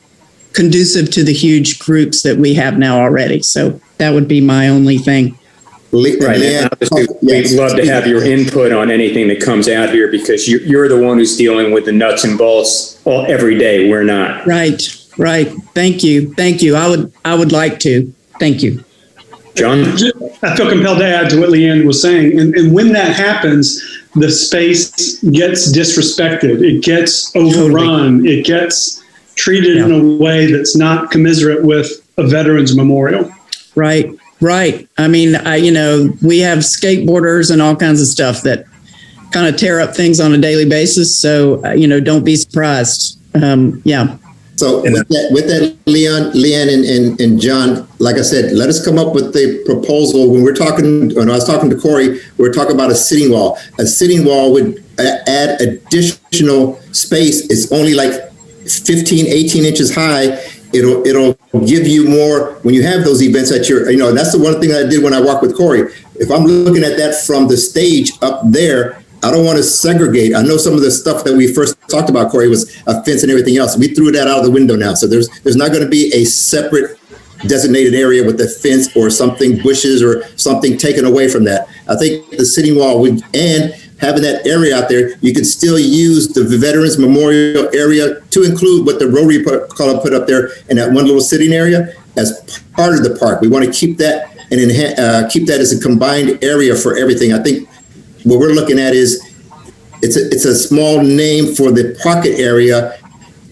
conducive to the huge groups that we have now already. So that would be my only thing. Right. And obviously, we'd love to have your input on anything that comes out here, because you're the one who's dealing with the nuts and bolts every day. We're not. Right. Thank you. I would like to. Thank you. John? I feel compelled to add to what Leanne was saying. And when that happens, the space gets disrespected. It gets overrun. Totally. It gets treated in a way that's not commiserate with a veterans memorial. Right. I mean, we have skateboarders and all kinds of stuff that kind of tear up things on a daily basis. So, don't be surprised. So with that, Leanne and John, like I said, let us come up with a proposal. When I was talking to Corey, we were talking about a sitting wall. A sitting wall would add additional space. It's only like 15, 18 inches high. It'll give you more when you have those events at your, and that's the one thing that I did when I walked with Corey. If I'm looking at that from the stage up there, I don't want to segregate. I know some of the stuff that we first talked about, Corey, was a fence and everything else. We threw that out of the window now. So there's not going to be a separate designated area with a fence or something, bushes or something taken away from that. I think the sitting wall would, and having that area out there, you can still use the Veterans Memorial area to include what the Rotary Club put up there in that one little sitting area as part of the park. We want to keep that and keep that as a combined area for everything. I think what we're looking at is it's a small name for the pocket area.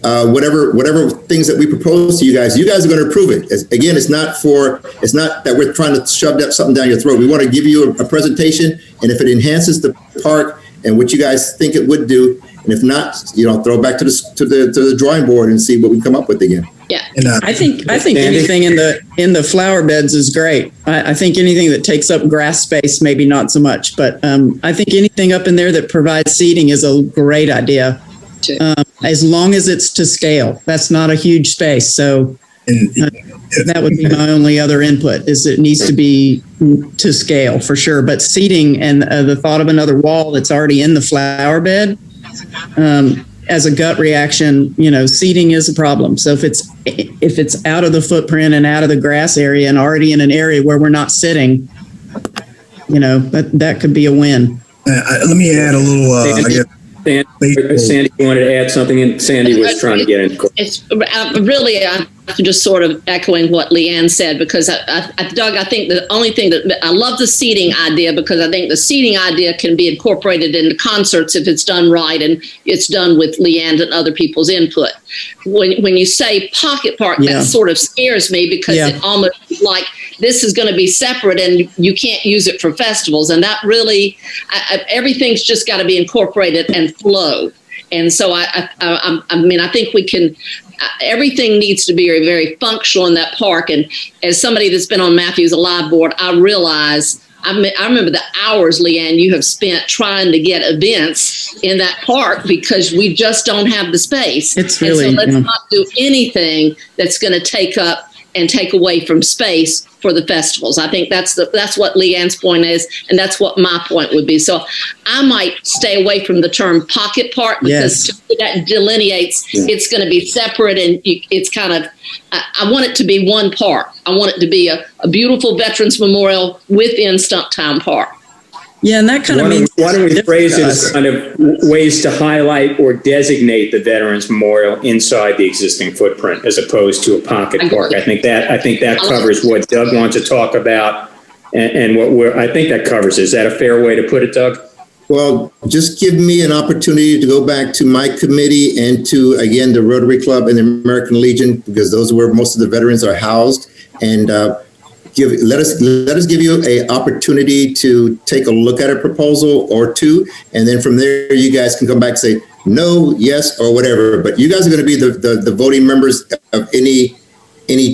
Whatever things that we propose to you guys are going to approve it. Again, it's not that we're trying to shove something down your throat. We want to give you a presentation, and if it enhances the park and what you guys think it would do, and if not, throw it back to the drawing board and see what we come up with again. Yeah, I think anything in the flower beds is great. I think anything that takes up grass space, maybe not so much, but I think anything up in there that provides seating is a great idea. As long as it's to scale. That's not a huge space. So that would be my only other input, is it needs to be to scale for sure. But seating and the thought of another wall that's already in the flower bed, as a gut reaction, seating is a problem. So if it's out of the footprint and out of the grass area and already in an area where we're not sitting, that could be a win. Let me add a little, Sandy wanted to add something, and Sandy was trying to get in. I'm just sort of echoing what Leanne said, because Doug, I think the only thing that I love the seating idea, because I think the seating idea can be incorporated into concerts if it's done right and it's done with Leanne and other people's input. When you say pocket park, that sort of scares me, because it almost like this is going to be separate and you can't use it for festivals. And that really, everything's just got to be incorporated and flow. And so I think we can, everything needs to be very, very functional in that park. And as somebody that's been on Matthews Alive board, I realize, I remember the hours, Leanne, you have spent trying to get events in that park, because we just don't have the space. It's really, and so let's not do anything that's going to take up and take away from space for the festivals. I think that's what Leanne's point is, and that's what my point would be. So I might stay away from the term pocket park, because to me that delineates it's going to be separate, and it's kind of, I want it to be one park. I want it to be a beautiful Veterans Memorial within Stumptown Park. Yeah, and that kind of means. Why don't we phrase it as kind of ways to highlight or designate the Veterans Memorial inside the existing footprint, as opposed to a pocket park? I think that covers what Doug wants to talk about, and I think that covers it. Is that a fair way to put it, Doug? Well, just give me an opportunity to go back to my committee and to, again, the Rotary Club and the American Legion, because those are where most of the veterans are housed, and let us give you an opportunity to take a look at a proposal or two, and then from there you guys can come back and say no, yes, or whatever. But you guys are going to be the voting members of any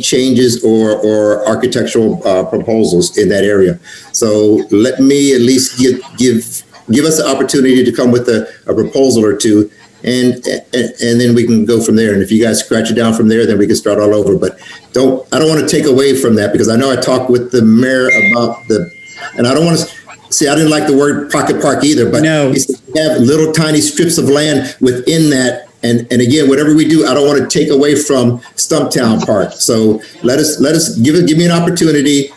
changes or architectural proposals in that area. So let me at least give us the opportunity to come with a proposal or two, and then we can go from there. And if you guys scratch it down from there, then we can start all over. But I don't want to take away from that, because I know I talked with the mayor about and I don't want to see, I didn't like the word pocket park either, but no. We have little tiny strips of land within that. And again, whatever we do, I don't want to take away from Stumptown Park. So let us give me an opportunity,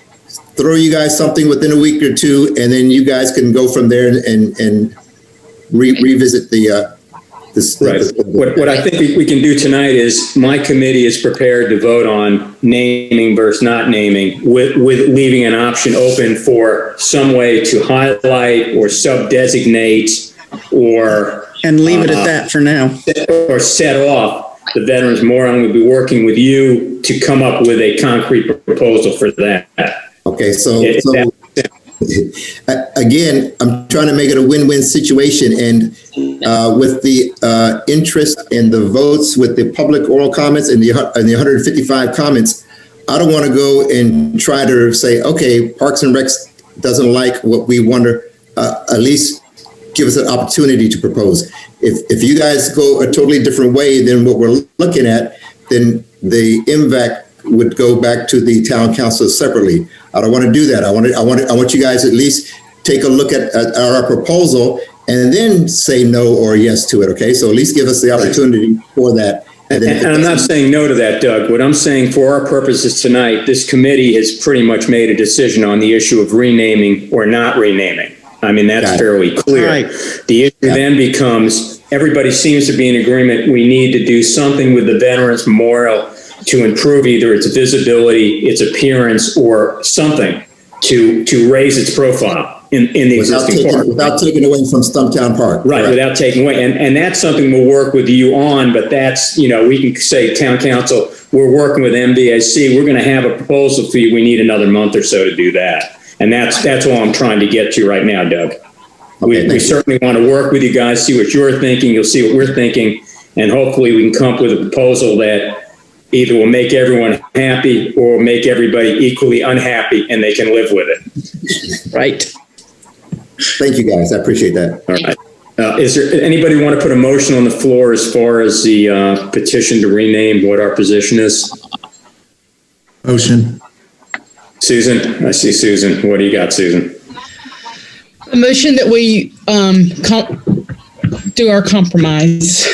throw you guys something within a week or two, and then you guys can go from there and revisit Right. What I think we can do tonight is, my committee is prepared to vote on naming versus not naming, with leaving an option open for some way to highlight or sub-designate and leave it at that for now. Or set off the Veterans Memorial. We'll be working with you to come up with a concrete proposal for that. Okay, so again, I'm trying to make it a win-win situation, and with the interest and the votes, with the public oral comments and the 155 comments, I don't want to go and try to say, okay, Parks and Recs doesn't like what we want to, at least give us an opportunity to propose. If you guys go a totally different way than what we're looking at, then the MVAC would go back to the town council separately. I don't want to do that. I want you guys at least take a look at our proposal and then say no or yes to it. Okay, so at least give us the opportunity for that. And I'm not saying no to that, Doug. What I'm saying, for our purposes tonight, this committee has pretty much made a decision on the issue of renaming or not renaming. I mean, that's fairly clear. Right. The issue then becomes, everybody seems to be in agreement, we need to do something with the Veterans Memorial to improve either its visibility, its appearance, or something to raise its profile in the existing park. Without taking away from Stumptown Park. Right, without taking away. And that's something we'll work with you on, but that's, we can say, town council, we're working with MVAC, we're going to have a proposal for you, we need another month or so to do that. And that's all I'm trying to get to right now, Doug. Okay, we certainly want to work with you guys, see what you're thinking, you'll see what we're thinking, and hopefully we can come up with a proposal that either will make everyone happy or make everybody equally unhappy, and they can live with it. Right. Thank you, guys. I appreciate that. All right. Is there anybody want to put a motion on the floor as far as the petition to rename, what our position is? Motion. Susan, I see Susan. What do you got, Susan? A motion that we do our compromise.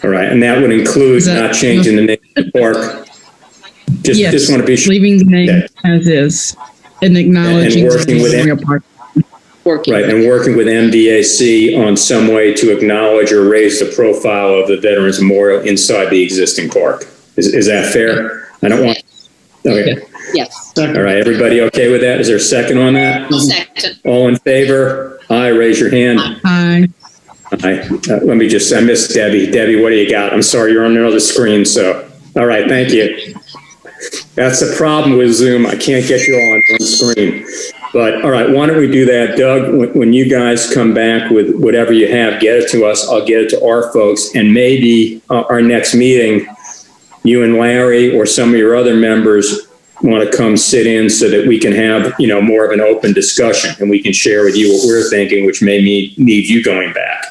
All right, and that would include not changing the name of the park. Just want to be sure. Leaving the name as is and acknowledging and working with Memorial Park. Right, and working with MVAC on some way to acknowledge or raise the profile of the Veterans Memorial inside the existing park. Is that fair? I don't want. Okay. Yes. All right, everybody okay with that? Is there a second on that? Second. All in favor? Aye, raise your hand. Aye. Aye. I missed Debbie. Debbie, what do you got? I'm sorry, you're on the other screen, so. All right, thank you. That's the problem with Zoom. I can't get you all on one screen. But all right, why don't we do that, Doug? When you guys come back with whatever you have, get it to us. I'll get it to our folks, and maybe our next meeting, you and Larry or some of your other members want to come sit in so that we can have, more of an open discussion, and we can share with you what we're thinking, which may need you going back.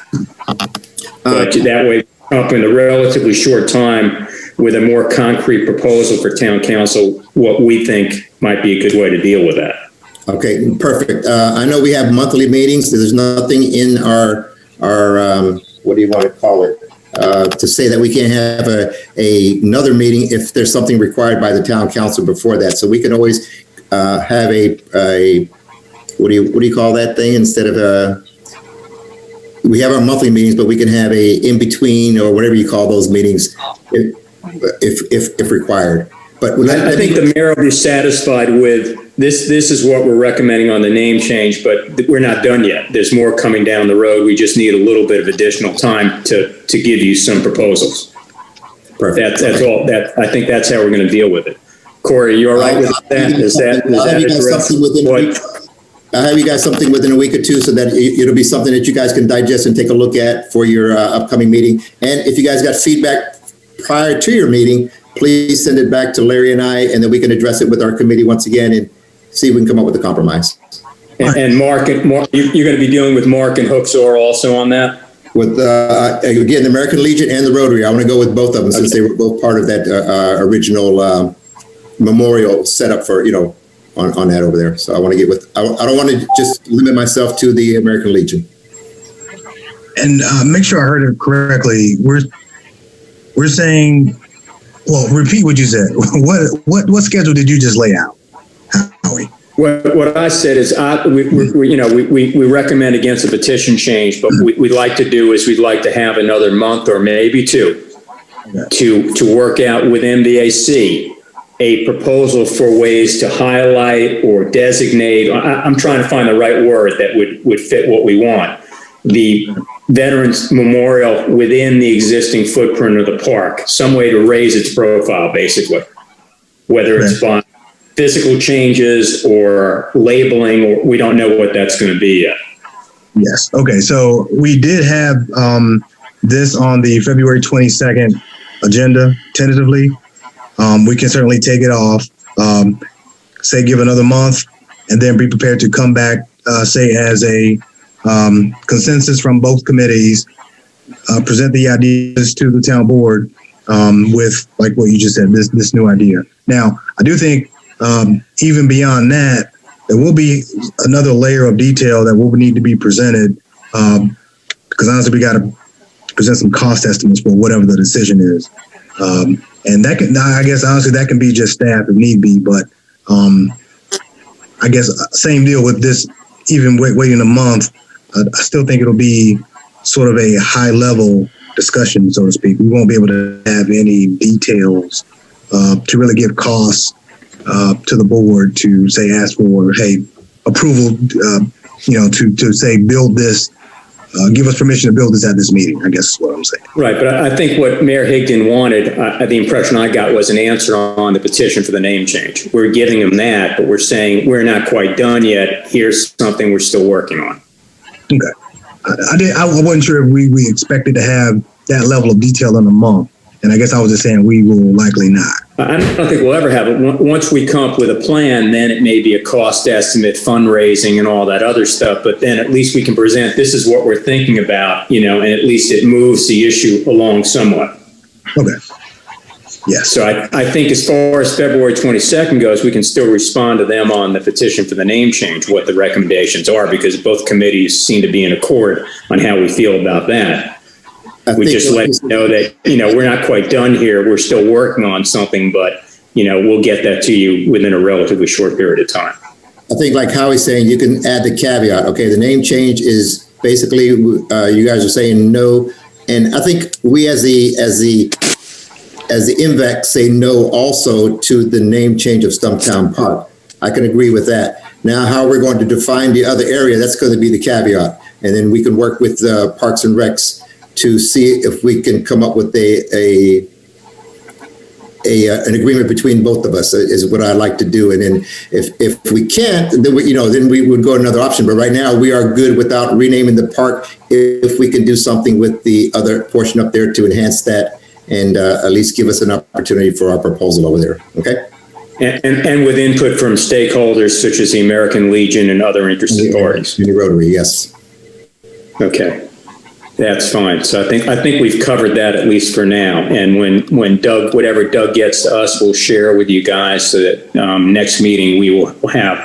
But that way, up in a relatively short time, with a more concrete proposal for town council, what we think might be a good way to deal with that. Okay, perfect. I know we have monthly meetings. There's nothing in our what do you want to call it? To say that we can't have another meeting if there's something required by the town council before that. So we can always have a what do you call that thing instead of we have our monthly meetings, but we can have a in between or whatever you call those meetings if required. But I think the mayor will be satisfied with this. This is what we're recommending on the name change, but we're not done yet. There's more coming down the road. We just need a little bit of additional time to give you some proposals. Perfect. That's all. I think that's how we're going to deal with it. Corey, you all right with that? I'll have you guys something within a week or two so that it'll be something that you guys can digest and take a look at for your upcoming meeting. And if you guys got feedback prior to your meeting, please send it back to Larry and I, and then we can address it with our committee once again and see if we can come up with a compromise. And Mark, you're going to be dealing with Mark and Hooksor also on that? With, again, the American Legion and the Rotary. I want to go with both of them since they were both part of that original memorial setup for, on that over there. So I want to get with, I don't want to just limit myself to the American Legion. And make sure I heard it correctly. We're saying, well, repeat what you said. What schedule did you just lay out, Howie? What I said is, we recommend against a petition change, but we'd like to do is we'd like to have another month or maybe two to work out with MDAC a proposal for ways to highlight or designate. I'm trying to find the right word that would fit what we want. The Veterans Memorial within the existing footprint of the park, some way to raise its profile, basically, whether it's by physical changes or labeling, or we don't know what that's going to be yet. Yes. Okay. So we did have this on the February 22nd agenda tentatively. We can certainly take it off, say give another month, and then be prepared to come back, say as a consensus from both committees, present the ideas to the town board with, like what you just said, this new idea. Now, I do think even beyond that, there will be another layer of detail that will need to be presented because honestly, we got to present some cost estimates for whatever the decision is. And that can, I guess, honestly, that can be just staff if need be. But I guess same deal with this, even waiting a month, I still think it'll be sort of a high level discussion, so to speak. We won't be able to have any details to really give costs to the board to say, ask for, hey, approval, to say, build this, give us permission to build this at this meeting, I guess is what I'm saying. Right, but I think what Mayor Higdon wanted, the impression I got was an answer on the petition for the name change. We're giving him that, but we're saying we're not quite done yet. Here's something we're still working on. Okay. I wasn't sure if we expected to have that level of detail in a month. And I guess I was just saying we will likely not. I don't think we'll ever have it. Once we come up with a plan, then it may be a cost estimate, fundraising, and all that other stuff. But then at least we can present, this is what we're thinking about, and at least it moves the issue along somewhat. Okay. Yes. So I think as far as February 22nd goes, we can still respond to them on the petition for the name change, what the recommendations are, because both committees seem to be in accord on how we feel about that. We just let you know that, we're not quite done here. We're still working on something, but, we'll get that to you within a relatively short period of time. I think like Howie's saying, you can add the caveat. Okay, the name change is basically, you guys are saying no. And I think we as the INVEC say no also to the name change of Stumptown Park. I can agree with that. Now, how we're going to define the other area, that's going to be the caveat. And then we can work with Parks and Recs to see if we can come up with an agreement between both of us is what I like to do. And then if we can't, then we would go another option. But right now we are good without renaming the park. If we can do something with the other portion up there to enhance that and at least give us an opportunity for our proposal over there. Okay. And with input from stakeholders such as the American Legion and other interested parties. The Rotary, yes. Okay. That's fine. So I think we've covered that at least for now. And when Doug, whatever Doug gets to us, we'll share with you guys so that next meeting we will have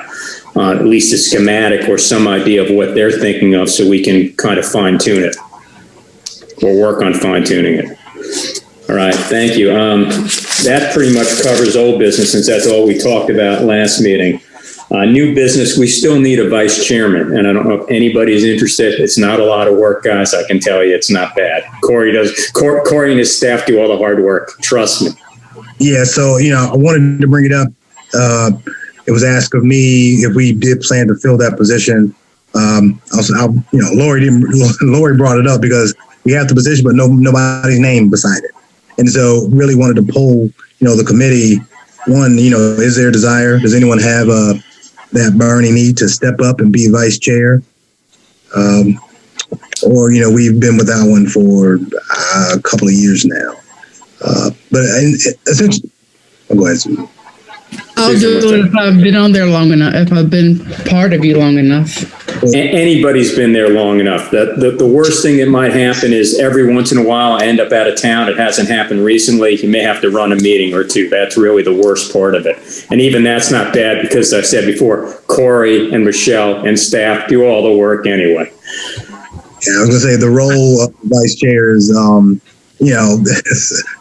at least a schematic or some idea of what they're thinking of, so we can kind of fine tune it. We'll work on fine tuning it. All right. Thank you. That pretty much covers old business, since that's all we talked about last meeting. New business, we still need a vice chairman, and I don't know if anybody's interested. It's not a lot of work, guys. I can tell you it's not bad. Corey and his staff do all the hard work. Trust me. Yeah, so, I wanted to bring it up. It was asked of me if we did plan to fill that position. Lori brought it up because we have the position, but nobody's name beside it. And so really wanted to poll, the committee. One, is there a desire? Does anyone have that burning need to step up and be vice chair? Or, we've been without one for a couple of years now. But essentially, go ahead, Susan. I'll do it if I've been on there long enough, if I've been part of you long enough. Anybody's been there long enough. The worst thing that might happen is every once in a while I end up out of town. It hasn't happened recently. You may have to run a meeting or two. That's really the worst part of it. And even that's not bad because, as I said before, Corey and Michelle and staff do all the work anyway. Yeah, I was going to say the role of vice chair is,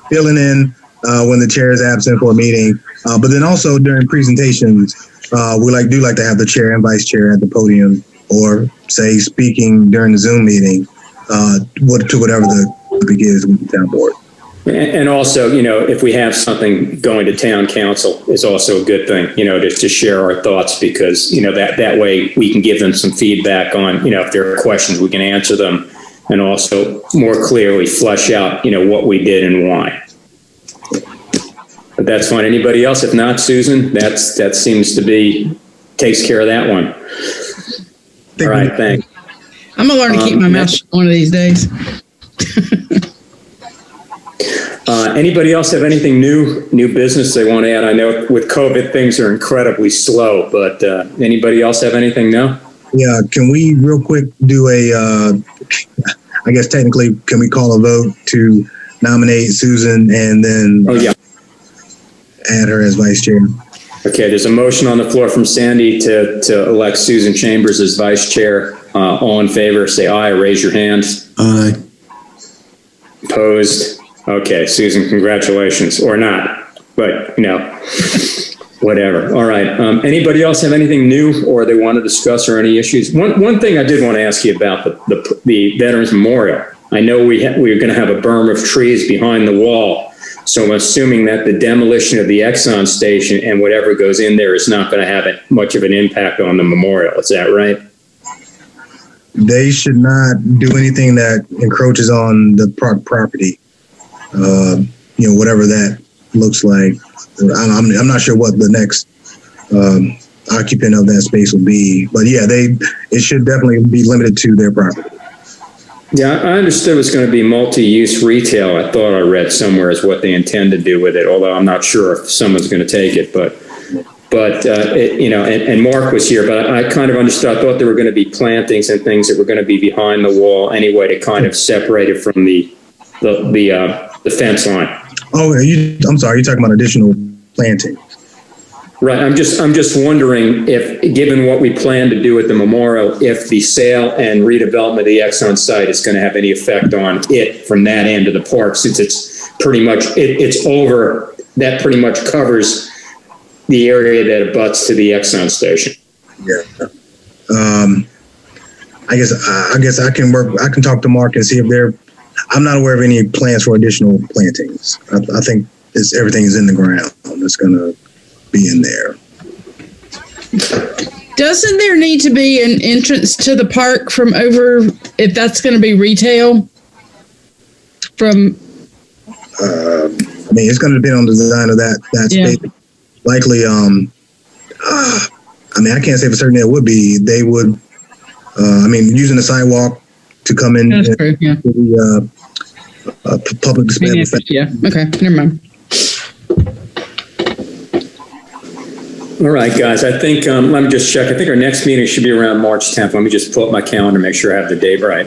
filling in when the chair is absent for a meeting. But then also during presentations, we do like to have the chair and vice chair at the podium, or say speaking during the Zoom meeting, to whatever the topic is with the town board. And also, if we have something going to town council is also a good thing, to share our thoughts, because, that way we can give them some feedback on, if there are questions, we can answer them, and also more clearly flesh out, what we did and why. But that's fine. Anybody else? If not, Susan, that seems to takes care of that one. All right, thanks. I'm gonna learn to keep my mouth shut one of these days. Anybody else have anything new business they want to add? I know with COVID things are incredibly slow, but anybody else have anything now? Yeah, can we real quick do I guess technically, can we call a vote to nominate Susan and then add her as vice chair? Okay, there's a motion on the floor from Sandy to elect Susan Chambers as vice chair. All in favor, say aye, raise your hand. Aye. Opposed? Okay, Susan, congratulations. Or not, but, whatever. All right. Anybody else have anything new or they want to discuss or any issues? One thing I did want to ask you about the Veterans Memorial. I know we're going to have a berm of trees behind the wall. So I'm assuming that the demolition of the Exxon station and whatever goes in there is not going to have much of an impact on the memorial. Is that right? They should not do anything that encroaches on the property. Whatever that looks like. I'm not sure what the next occupant of that space will be, but yeah, it should definitely be limited to their property. Yeah, I understood it was going to be multi-use retail. I thought I read somewhere is what they intend to do with it, although I'm not sure if someone's going to take it. But and Mark was here, but I kind of understood. I thought there were going to be plantings and things that were going to be behind the wall anyway to kind of separate it from the fence line. Oh, I'm sorry. You're talking about additional planting. Right. I'm just wondering if, given what we plan to do at the memorial, if the sale and redevelopment of the Exxon site is going to have any effect on it from that end of the park, since it's pretty much it's over. That pretty much covers the area that abuts to the Exxon station. Yeah. I guess I can talk to Mark and see if I'm not aware of any plans for additional plantings. I think everything is in the ground. It's going to be in there. Doesn't there need to be an entrance to the park from over, if that's going to be retail? It's going to depend on the design of that space. Likely, I can't say for certain it would be. They would, using the sidewalk to come in. That's true, yeah. To the public display. Yeah, okay, never mind. All right, guys, I think, let me just check. I think our next meeting should be around March 10th. Let me just pull up my calendar, make sure I have the date right.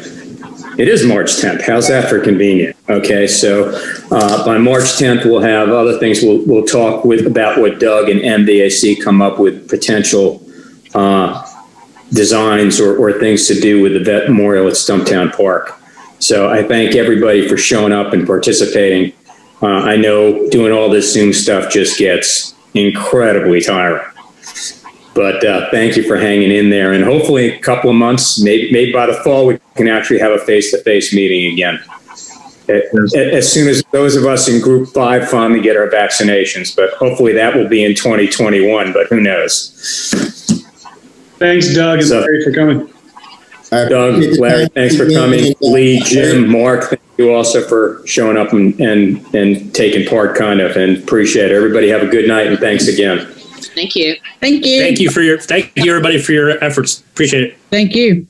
It is March 10th. How's that for convenient? Okay, so by March 10th, we'll have other things. We'll talk about what Doug and MDAC come up with, potential designs or things to do with the Vet Memorial at Stumptown Park. So I thank everybody for showing up and participating. I know doing all this Zoom stuff just gets incredibly tiring. But thank you for hanging in there. And hopefully a couple of months, maybe by the fall, we can actually have a face-to-face meeting again. As soon as those of us in Group 5 finally get our vaccinations. But hopefully that will be in 2021, but who knows? Thanks, Doug, and Larry, for coming. Doug, Larry, thanks for coming. Lee, Jim, Mark, thank you also for showing up and taking part kind of, and appreciate it. Everybody have a good night, and thanks again. Thank you. Thank you. Thank you everybody for your efforts. Appreciate it. Thank you.